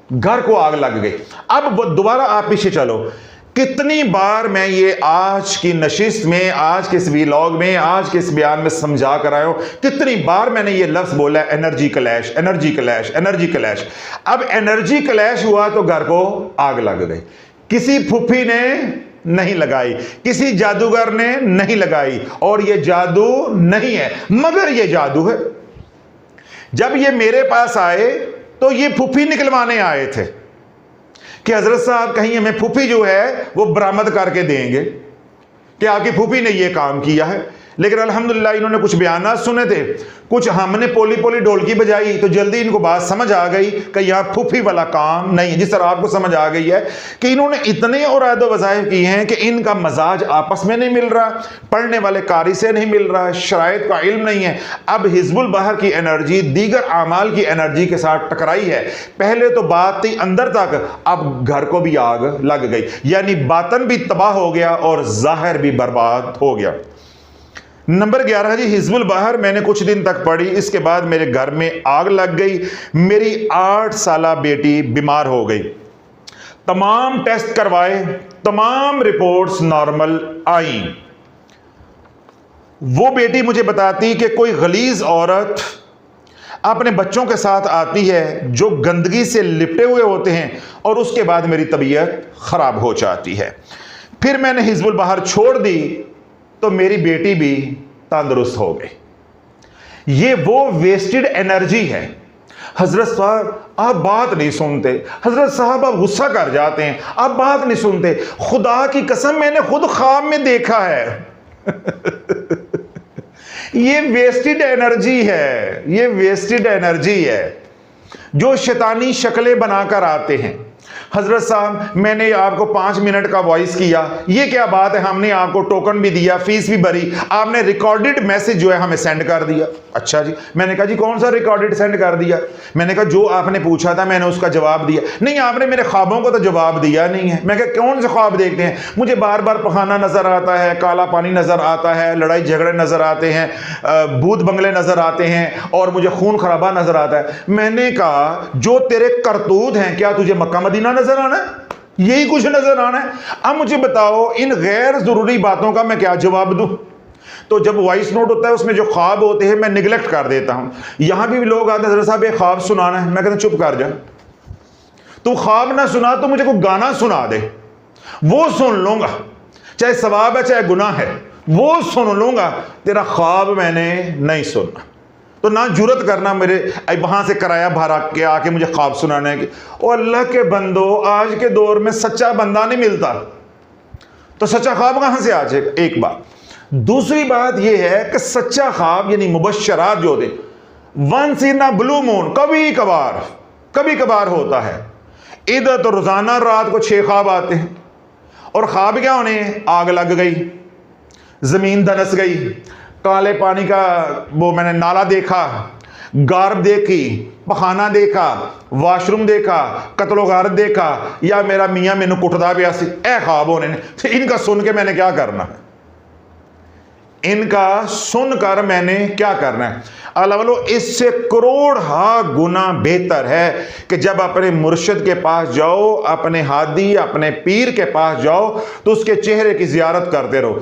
घर को आग लग गई। अब दोबारा आप पीछे चलो, कितनी बार मैं ये आज की नशिस्त में, आज के इस व्लॉग में, आज के इस बयान में समझा कर आया हूं, कितनी बार मैंने ये लफ्ज बोला energy clash, energy clash, energy clash. अब एनर्जी क्लैश हुआ तो घर को आग लग गई। किसी फुफी ने नहीं लगाई, किसी जादूगर ने नहीं लगाई, और ये जादू नहीं है मगर ये जादू है। जब ये मेरे पास आए तो ये फुफी निकलवाने आए थे कि हजरत साहब कहीं हमें फुफी जो है वो बरामद करके देंगे कि आपकी फुफी ने ये काम किया है। लेकिन अल्हम्दुलिल्लाह इन्होंने कुछ बयानात सुने थे, कुछ हमने पोली पोली ढोलकी बजाई तो जल्दी इनको बात समझ आ गई कि यहाँ फूफी वाला काम नहीं। जिस तरह आपको समझ आ गई है कि इन्होंने इतने और वज़ाइफ किए हैं कि इनका मजाज आपस में नहीं मिल रहा, पढ़ने वाले कारी से नहीं मिल रहा, शराइत का इल्म नहीं है। अब हिज़्बुल बहर की एनर्जी दीगर आमाल की एनर्जी के साथ टकराई है। पहले तो बात थी अंदर तक, अब घर को भी आग लग गई, यानी बातन भी तबाह हो गया और जाहिर भी बर्बाद हो गया। नंबर 11 जी हिज़्बुल बहर मैंने कुछ दिन तक पढ़ी, इसके बाद मेरे घर में आग लग गई। मेरी 8 साला बेटी बीमार हो गई, तमाम टेस्ट करवाए, तमाम रिपोर्ट्स नॉर्मल आई। वो बेटी मुझे बताती कि कोई गलीज औरत अपने बच्चों के साथ आती है जो गंदगी से लिपटे हुए होते हैं और उसके बाद मेरी तबीयत खराब हो जाती है। फिर मैंने हिज़्बुल बहर छोड़ दी तो मेरी बेटी भी तंदुरुस्त हो गई। ये वो वेस्टेड एनर्जी है। हजरत साहब आप बात नहीं सुनते, हजरत साहब आप गुस्सा कर जाते हैं, आप बात नहीं सुनते। खुदा की कसम मैंने खुद ख्वाब में देखा है ये वेस्टेड एनर्जी है, ये वेस्टेड एनर्जी है जो शैतानी शक्लें बनाकर आते हैं। हजरत साहब मैंने आपको 5 मिनट का वॉइस किया, ये क्या बात है, हमने आपको टोकन भी दिया, फीस भी भरी, आपने रिकॉर्डेड मैसेज जो है हमें सेंड कर दिया। अच्छा जी, मैंने कहा जी कौन सा रिकॉर्डेड सेंड कर दिया? मैंने कहा जो आपने पूछा था मैंने उसका जवाब दिया। नहीं आपने मेरे ख्वाबों को तो जवाब दिया नहीं है। मैं कहा कौन से ख्वाब देखते हैं? मुझे बार बार पखाना नजर आता है, काला पानी नजर आता है, लड़ाई झगड़े नजर आते हैं, भूत बंगले नजर आते हैं और मुझे खून खराबा नजर आता है। मैंने कहा जो तेरे करतूत हैं क्या तुझे मक्का मदीना नजर आना है? यही कुछ नजर आना है? अब मुझे बताओ इन गैर जरूरी बातों का मैं क्या जवाब दूं? तो जब वॉइस नोट होता है उसमें जो ख्वाब होते हैं मैं निगलेक्ट कर देता हूं। यहां भी लोग आते हैं हज़रत साहब एक ख्वाब सुनाना है, मैं कहता चुप कर जा, तू ख्वाब ना सुना तो मुझे कोई गाना सुना दे, वो सुन लूंगा, चाहे सवाब है चाहे गुनाह है, वो सुन लूंगा। तेरा ख्वाब मैंने नहीं सुनना। तो ना जुरत करना मेरे वहां से किराया भरा के आके मुझे ख्वाब सुनाने की। और अल्लाह के बंदो, आज के दौर में सच्चा बंदा नहीं मिलता, तो सच्चा ख्वाब कहां से आ जाएगा? एक बात। दूसरी बात यह है कि सच्चा ख्वाब यानी मुबश्शरात जो होते, once in a blue moon, कभी कभार होता है। इधर तो रोजाना रात को 6 ख्वाब आते हैं। और ख्वाब क्या होने? आग लग गई, जमीन धनस गई, काले पानी का वो मैंने नाला देखा, गार्ब देखी, पखाना देखा, वाशरूम देखा, कत्लो गारत देखा, या मेरा मियाँ मैनू कुटदा पिया सी। ए ख्वाब होने ने। तो इनका सुन के मैंने क्या करना है? इनका सुनकर मैंने क्या करना है? अल्लाह वालों, इससे करोड़ गुना बेहतर है कि जब अपने मुर्शिद के पास जाओ, अपने हादी, अपने पीर के पास जाओ, तो उसके चेहरे की जियारत करते रहो।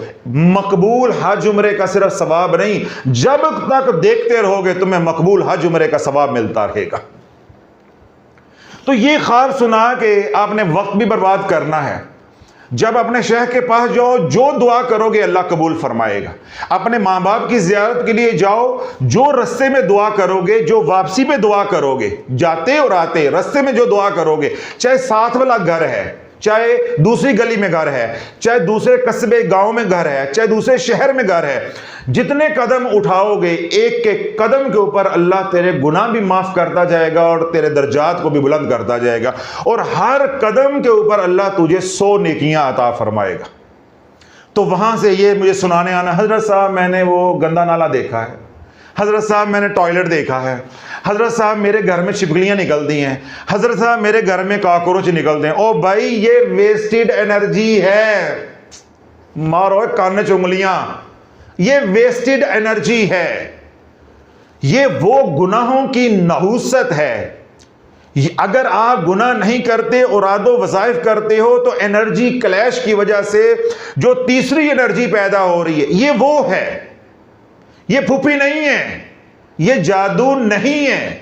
मकबूल हज उम्रे का सिर्फ सवाब नहीं, जब तक देखते रहोगे तुम्हें मकबूल हज उम्रे का सवाब मिलता रहेगा। तो ये ख्वाब सुना के आपने वक्त भी बर्बाद करना है। जब अपने शेख के पास जाओ, जो दुआ करोगे अल्लाह कबूल फरमाएगा। अपने माँ बाप की जियारत के लिए जाओ, जो रस्ते में दुआ करोगे, जो वापसी पे दुआ करोगे, जाते और आते रस्ते में जो दुआ करोगे, चाहे साथ वाला घर है, चाहे दूसरी गली में घर है, चाहे दूसरे कस्बे गांव में घर है, चाहे दूसरे शहर में घर है, जितने कदम उठाओगे, एक के कदम के ऊपर अल्लाह तेरे गुनाह भी माफ करता जाएगा और तेरे दर्जात को भी बुलंद करता जाएगा। और हर कदम के ऊपर अल्लाह तुझे 100 नेकियां अता फरमाएगा। तो वहां से ये मुझे सुनाने आना, हजरत साहब मैंने वो गंदा नाला देखा है, हजरत साहब मैंने टॉयलेट देखा है, हजरत साहब मेरे घर में छिपकलियां निकलती हैं, हजरत साहब मेरे घर में कॉकरोच निकलते हैं। ओ भाई, ये वेस्टेड एनर्जी है। मारो कान च उंगलियां, ये वेस्टेड एनर्जी है। ये वो गुनाहों की नहुसत है। अगर आप गुनाह नहीं करते, औरादो वज़ाइफ करते हो, तो एनर्जी क्लैश की वजह से जो तीसरी एनर्जी पैदा हो रही है, ये वो है। ये फूफी नहीं है, ये जादू नहीं है।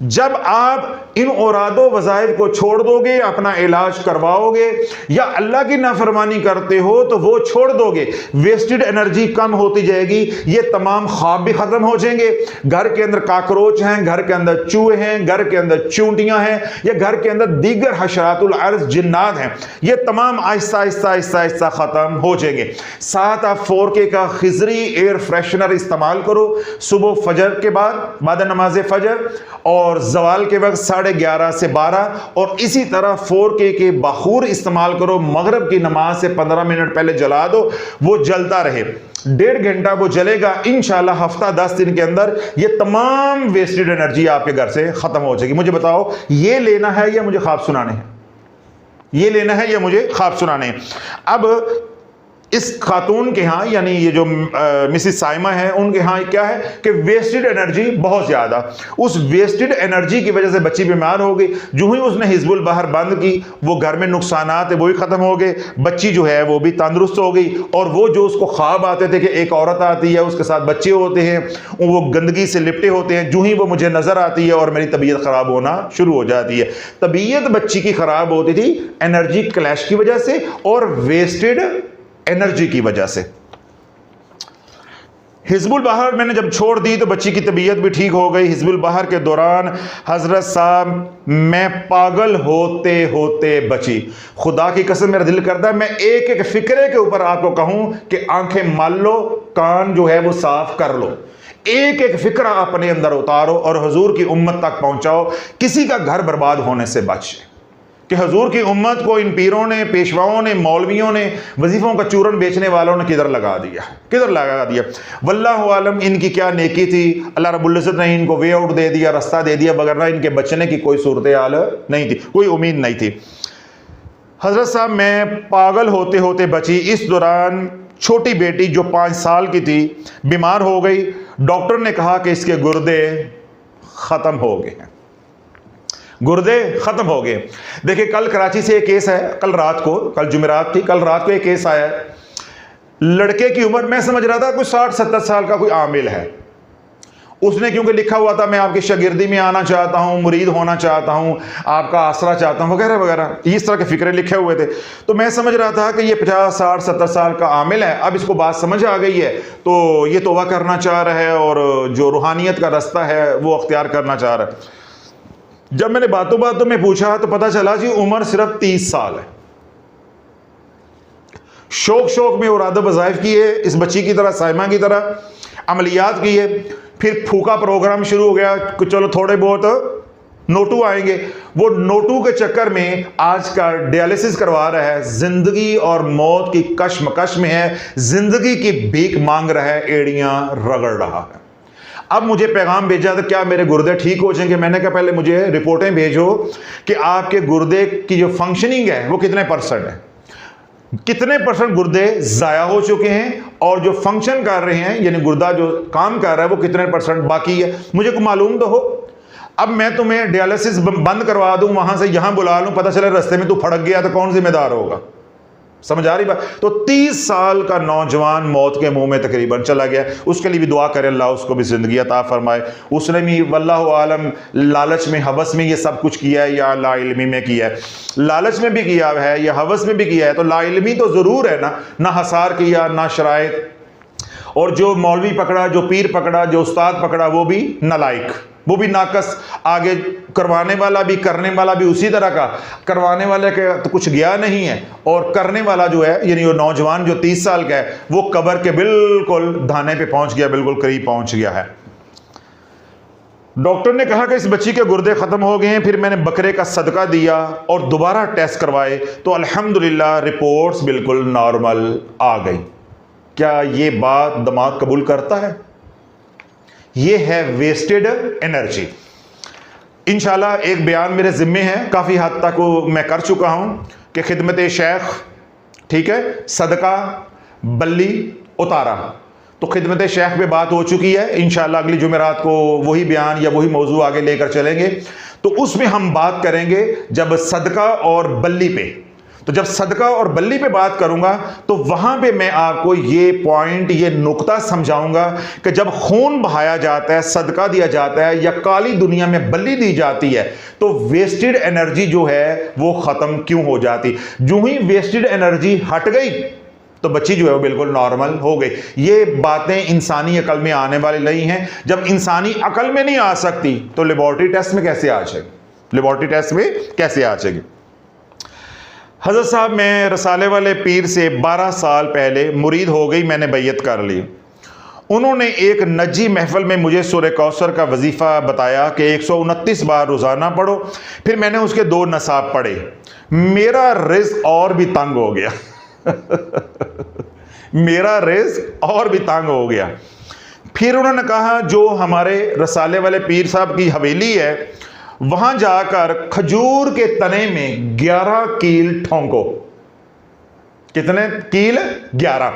जब आप इन औरादो वज़ाइफ को छोड़ दोगे, अपना इलाज करवाओगे, या अल्लाह की नाफरमानी करते हो तो वो छोड़ दोगे, वेस्टेड एनर्जी कम होती जाएगी। ये तमाम ख्वाब भी खत्म हो जाएंगे। घर के अंदर काकरोच हैं, घर के अंदर चूहे हैं, घर के अंदर चूंटियां हैं, या घर के अंदर दीगर हशरातुल अर्ज़ जिन्नात हैं, ये तमाम आहिस्ता आहिस्ता आहिस्ता आहिस्ता खत्म हो जाएंगे। साथ आप 4K का खिजरी एयर फ्रेशनर इस्तेमाल करो सुबह फजर के बाद नमाज फजर, और जवाल के वक्त 11:30 से 12, और इसी तरह 4K के बखूर इस्तेमाल करो। मगरिब की नमाज से 15 मिनट पहले जला दो, वो जलता रहे, 1.5 घंटा वो जलेगा। इंशाल्लाह हफ्ता 10 दिन के अंदर ये तमाम वेस्टेड एनर्जी आपके घर से खत्म हो जाएगी। मुझे बताओ, ये लेना है या मुझे ख्वाब सुनाने हैं? ये लेना है या मुझे ख्वाब सुनाने हैं? अब इस खातून के यहाँ, यानी ये जो मिसिस साइमा है, उनके यहाँ क्या है कि वेस्टेड एनर्जी बहुत ज़्यादा। उस वेस्टेड एनर्जी की वजह से बच्ची बीमार हो गई। जो ही उसने हिजबुल बहर बंद की, वो घर में नुकसानात है वो भी ख़त्म हो गए, बच्ची जो है वो भी तंदुरुस्त हो गई। और वो जो उसको ख्वाब आते थे कि एक औरत आती है, उसके साथ बच्चे होते हैं, वो गंदगी से लिपटे होते हैं, जो ही वो मुझे नज़र आती है और मेरी तबीयत ख़राब होना शुरू हो जाती है। तबीयत बच्ची की ख़राब होती थी एनर्जी क्लैश की वजह से और वेस्टेड एनर्जी की वजह से। हिजबुल बहर मैंने जब छोड़ दी तो बच्ची की तबीयत भी ठीक हो गई। हिजबुल बहर के दौरान हजरत साहब मैं पागल होते होते बची। खुदा की कसम मेरा दिल करता है मैं एक एक फिक्रे के ऊपर आपको कहूं कि आंखें मल लो, कान जो है वो साफ कर लो, एक एक फिक्रा अपने अंदर उतारो और हुजूर की उम्मत तक पहुंचाओ। किसी का घर बर्बाद होने से बच कि हुजूर की उम्मत को इन पीरों ने, पेशवाओं ने, मौलवियों ने, वजीफों का चूरन बेचने वालों ने किधर लगा दिया, किधर लगा दिया। वल्लाहु आलम इनकी क्या नेकी थी, अल्लाह रब्बुल इज्जत ने इनको वे आउट दे दिया, रास्ता दे दिया, वगरना इनके बचने की कोई सूरत हाल नहीं थी, कोई उम्मीद नहीं थी। हजरत साहब मैं पागल होते होते बची। इस दौरान छोटी बेटी जो 5 साल की थी बीमार हो गई। डॉक्टर ने कहा कि इसके गुर्दे ख़त्म हो गए हैं, गुर्दे खत्म हो गए। देखिए कल कराची से एक केस है, कल रात को, कल जुमेरात थी, कल रात को एक केस आया। लड़के की उम्र मैं समझ रहा था कोई 60-70 साल का कोई आमिल है। उसने क्योंकि लिखा हुआ था मैं आपकी शागिर्दी में आना चाहता हूं, मुरीद होना चाहता हूं, आपका आसरा चाहता हूं, वगैरह वगैरह, इस तरह के फिक्रे लिखे हुए थे। तो मैं समझ रहा था कि ये 50, 60, 70 साल का आमिल है, अब इसको बात समझ आ गई है तो ये तौबा करना चाह रहा है और जो रूहानियत का रास्ता है वो अख्तियार करना चाह रहा है। जब मैंने बातों बातों में पूछा तो पता चला जी उम्र सिर्फ 30 साल है। शौक शौक में औराद वज़ाइफ किए, इस बच्ची की तरह, साइमा की तरह अमलियात किए, फिर फूका प्रोग्राम शुरू हो गया कि चलो थोड़े बहुत नोटू आएंगे। वो नोटू के चक्कर में आज का डायलिसिस करवा रहा है, जिंदगी और मौत की कश्मकश में है, जिंदगी की भीख मांग रहा है, एड़ियां रगड़ रहा है। अब मुझे पैगाम भेजा था क्या मेरे गुर्दे ठीक हो जाएंगे। मैंने कहा पहले मुझे रिपोर्टें भेजो कि आपके गुर्दे की जो फंक्शनिंग है वो कितने परसेंट है, कितने परसेंट गुर्दे जाया हो चुके हैं और जो फंक्शन कर रहे हैं यानी गुर्दा जो काम कर रहा है वो कितने परसेंट बाकी है, मुझे को मालूम तो हो। अब मैं तुम्हें डायलिसिस बंद करवा दूं, वहां से यहां बुला लूं, पता चले रास्ते में तू फड़क गया तो कौन जिम्मेदार होगा। समझ आ रही बात। तो 30 साल का नौजवान मौत के मुंह में तकरीबन चला गया। उसके लिए भी दुआ करे अल्लाह उसको भी जिंदगी अता फरमाए। उसने भी वल्लाहु आलम लालच में, हवस में ये सब कुछ किया है या ला इल्मी में किया है। लालच में भी किया है या हवस में भी किया है तो ला इल्मी तो जरूर है ना हसार किया ना शराइत, और जो मौलवी पकड़ा, जो पीर पकड़ा, जो उस्ताद पकड़ा वो भी नालायक, वो भी नाकस। आगे करवाने वाला भी, करने वाला भी उसी तरह का, करवाने वाले का तो कुछ गया नहीं है और करने वाला जो है यानी वो नौजवान जो 30 साल का है वो कब्र के बिल्कुल धाने पे पहुंच गया, बिल्कुल करीब पहुंच गया है। डॉक्टर ने कहा कि इस बच्ची के गुर्दे खत्म हो गए हैं। फिर मैंने बकरे का सदका दिया और दोबारा टेस्ट करवाए तो अल्हम्दुलिल्लाह रिपोर्ट्स बिल्कुल नॉर्मल आ गई। क्या ये बात दिमाग कबूल करता है? ये है वेस्टेड एनर्जी। इंशाल्लाह एक बयान मेरे जिम्मे है, काफ़ी हद तक वो मैं कर चुका हूं कि खिदमत शेख, ठीक है, सदका बल्ली उतारा, तो खिदमत शेख पे बात हो चुकी है। इंशाल्लाह अगली जुमेरात को वही बयान या वही मौजू आगे लेकर चलेंगे। तो उसमें हम बात करेंगे जब सदका और बल्ली पे, तो जब सदका और बल्ली पे बात करूंगा तो वहां पे मैं आपको ये पॉइंट, ये नुक्ता समझाऊंगा कि जब खून बहाया जाता है, सदका दिया जाता है या काली दुनिया में बल्ली दी जाती है तो वेस्टेड एनर्जी जो है वो खत्म क्यों हो जाती। जो ही वेस्टेड एनर्जी हट गई तो बच्ची जो है वो बिल्कुल नॉर्मल हो गई। ये बातें इंसानी अकल में आने वाली नहीं हैं। जब इंसानी अकल में नहीं आ सकती तो लेबॉर्ट्री टेस्ट में कैसे आ जाएगी, लेबॉर्ट्री टेस्ट में कैसे आ जाएगी। हज़रत साहब मैं रसाले वाले पीर से 12 साल पहले मुरीद हो गई, मैंने बैयत कर ली। उन्होंने एक नजी महफिल में मुझे सूरह कौसर का वजीफ़ा बताया कि 129 बार रोज़ाना पढ़ो। फिर मैंने उसके 2 नसाब पढ़े, मेरा रिज़्क़ और भी तंग हो गया मेरा रिज़्क़ और भी तंग हो गया। फिर उन्होंने कहा जो हमारे रसाले वाले पीर साहब की हवेली है वहां जाकर खजूर के तने में 11 कील ठोंको। कितने कील? 11।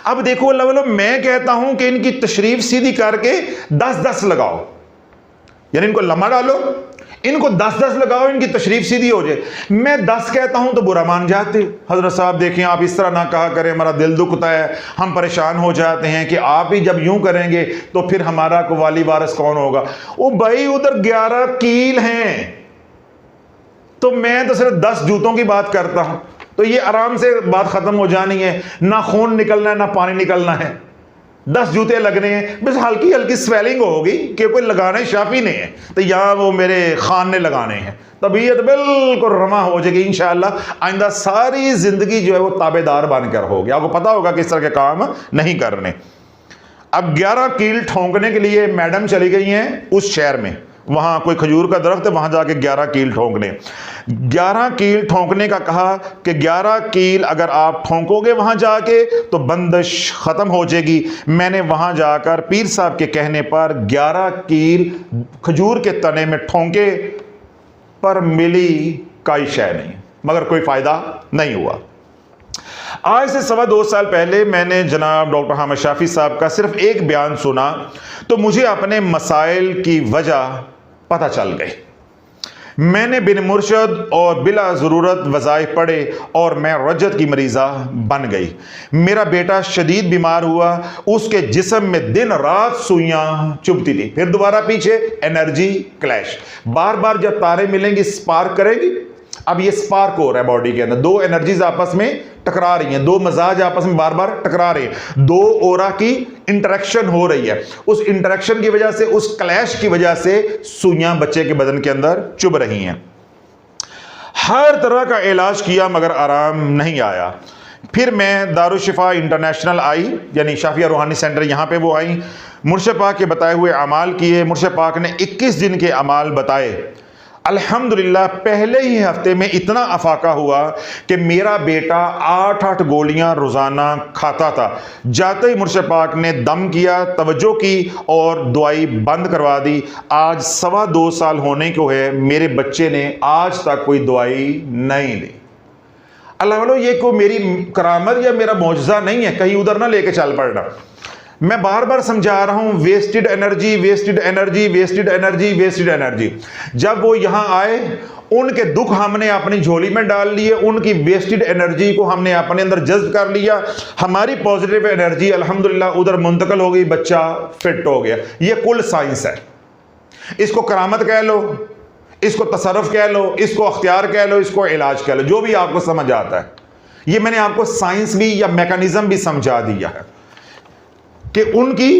अब देखो लवलो, मैं कहता हूं कि इनकी तशरीफ सीधी करके 10-10 लगाओ, यानी इनको लम्हा डालो, इनको 10-10 लगाओ, इनकी तशरीफ सीधी हो जाए। मैं 10 कहता हूं तो बुरा मान जाते। हजरत साहब देखिए आप इस तरह ना कहा करें, हमारा दिल दुखता है, हम परेशान हो जाते हैं कि आप ही जब यूं करेंगे तो फिर हमारा को वाली वारिस कौन होगा। ओ भाई उधर 11 कील हैं तो मैं तो सिर्फ 10 जूतों की बात करता हूं, तो ये आराम से बात खत्म हो जानी है। ना खून निकलना है ना पानी निकलना है, 10 जूते लगने हैं, बस हल्की हल्की स्वेलिंग होगी कि कोई लगाने शाफी नहीं है तो यहाँ वो मेरे खान ने लगाने हैं, तबीयत बिल्कुल रमा हो जाएगी इंशाअल्लाह। आइंदा सारी जिंदगी जो है वो ताबेदार बनकर होगी, आपको पता होगा किस तरह के काम नहीं करने। अब 11 कील ठोंकने के लिए मैडम चली गई हैं उस शहर में, वहां कोई खजूर का दरख्त है, वहां जाके 11 कील ठोंकने। 11 कील ठोंकने का कहा कि 11 कील अगर आप ठोंकोगे वहां जाके तो बंदिश खत्म हो जाएगी। मैंने वहां जाकर पीर साहब के कहने पर 11 कील खजूर के तने में ठोंके, पर मिली कोई शय नहीं, मगर कोई फायदा नहीं हुआ। आज से 2.25 साल पहले मैंने जनाब डॉक्टर हामिद शाफी साहब का सिर्फ एक बयान सुना तो मुझे अपने मसाइल की वजह पता चल गई। मैंने बिन मुर्शद और बिला ज़रूरत वज़ाइफ पढ़े और मैं रजत की मरीज़ा बन गई। मेरा बेटा शदीद बीमार हुआ, उसके जिस्म में दिन रात सुइयां चुभती थी। फिर दोबारा पीछे एनर्जी क्लैश, बार बार जब तारे मिलेंगी स्पार्क करेगी। अब ये स्पार्क हो रहा है बॉडी के अंदर, दो एनर्जीज आपस में टकरा रही हैं, दो मजाज आपस में बार बार टकरा रहे हैं, दो ओरा की इंटरेक्शन हो रही है। उस इंटरेक्शन की वजह से, उस क्लैश की वजह से सुइयां बच्चे के बदन के अंदर चुभ रही हैं। हर तरह का इलाज किया मगर आराम नहीं आया। फिर मैं दारुशिफा इंटरनेशनल आई, यानी शाफिया रूहानी सेंटर, यहाँ पे वो आई। मुर्शिद पाक के बताए हुए अमाल किए। मुर्शिद पाक ने 21 दिन के अमाल बताए। अल्हम्दुलिल्लाह पहले ही हफ्ते में इतना अफाका हुआ कि मेरा बेटा 8-8 गोलियां रोज़ाना खाता था। जाते ही मुर्शिद पाक ने दम किया, तवज्जो की और दवाई बंद करवा दी। आज 2.25 साल होने को है, मेरे बच्चे ने आज तक कोई दवाई नहीं ली। अल्लाह वालों, ये कोई मेरी करामत या मेरा मौजज़ा नहीं है, कहीं उधर ना लेके चल पड़ना। मैं बार बार समझा रहा हूं, wasted energy, wasted energy, wasted energy, wasted energy. जब वो यहां आए, उनके दुख हमने अपनी झोली में डाल लिए, उनकी वेस्टेड एनर्जी को हमने अपने अंदर जज्ब कर लिया। हमारी पॉजिटिव एनर्जी अल्हम्दुलिल्लाह उधर मुंतकिल हो गई, बच्चा फिट हो गया। ये कुल साइंस है। इसको करामत कह लो, इसको तसर्रुफ कह लो, इसको अख्तियार कह लो, इसको इलाज कह लो, जो भी आपको समझ आता है। ये मैंने आपको साइंस भी या मैकेनिज्म भी समझा दिया है कि उनकी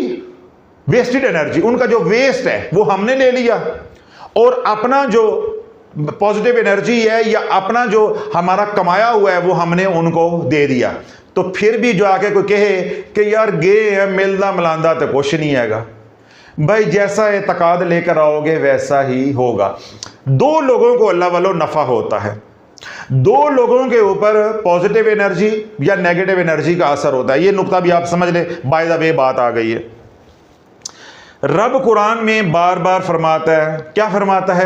वेस्टेड एनर्जी, उनका जो वेस्ट है वो हमने ले लिया, और अपना जो पॉजिटिव एनर्जी है या अपना जो हमारा कमाया हुआ है वो हमने उनको दे दिया। तो फिर भी जो आके कोई कहे कि यार गे है, मिलदा मलांदा तो कुछ नहीं हैगा, भाई जैसा एतकाद लेकर आओगे वैसा ही होगा। दो लोगों को अल्लाह वालों नफा होता है, दो लोगों के ऊपर पॉजिटिव एनर्जी या नेगेटिव एनर्जी का असर होता है। ये नुक्ता भी आप समझ ले, बाय द वे बात आ गई है। रब कुरान में बार बार फरमाता है, क्या फरमाता है?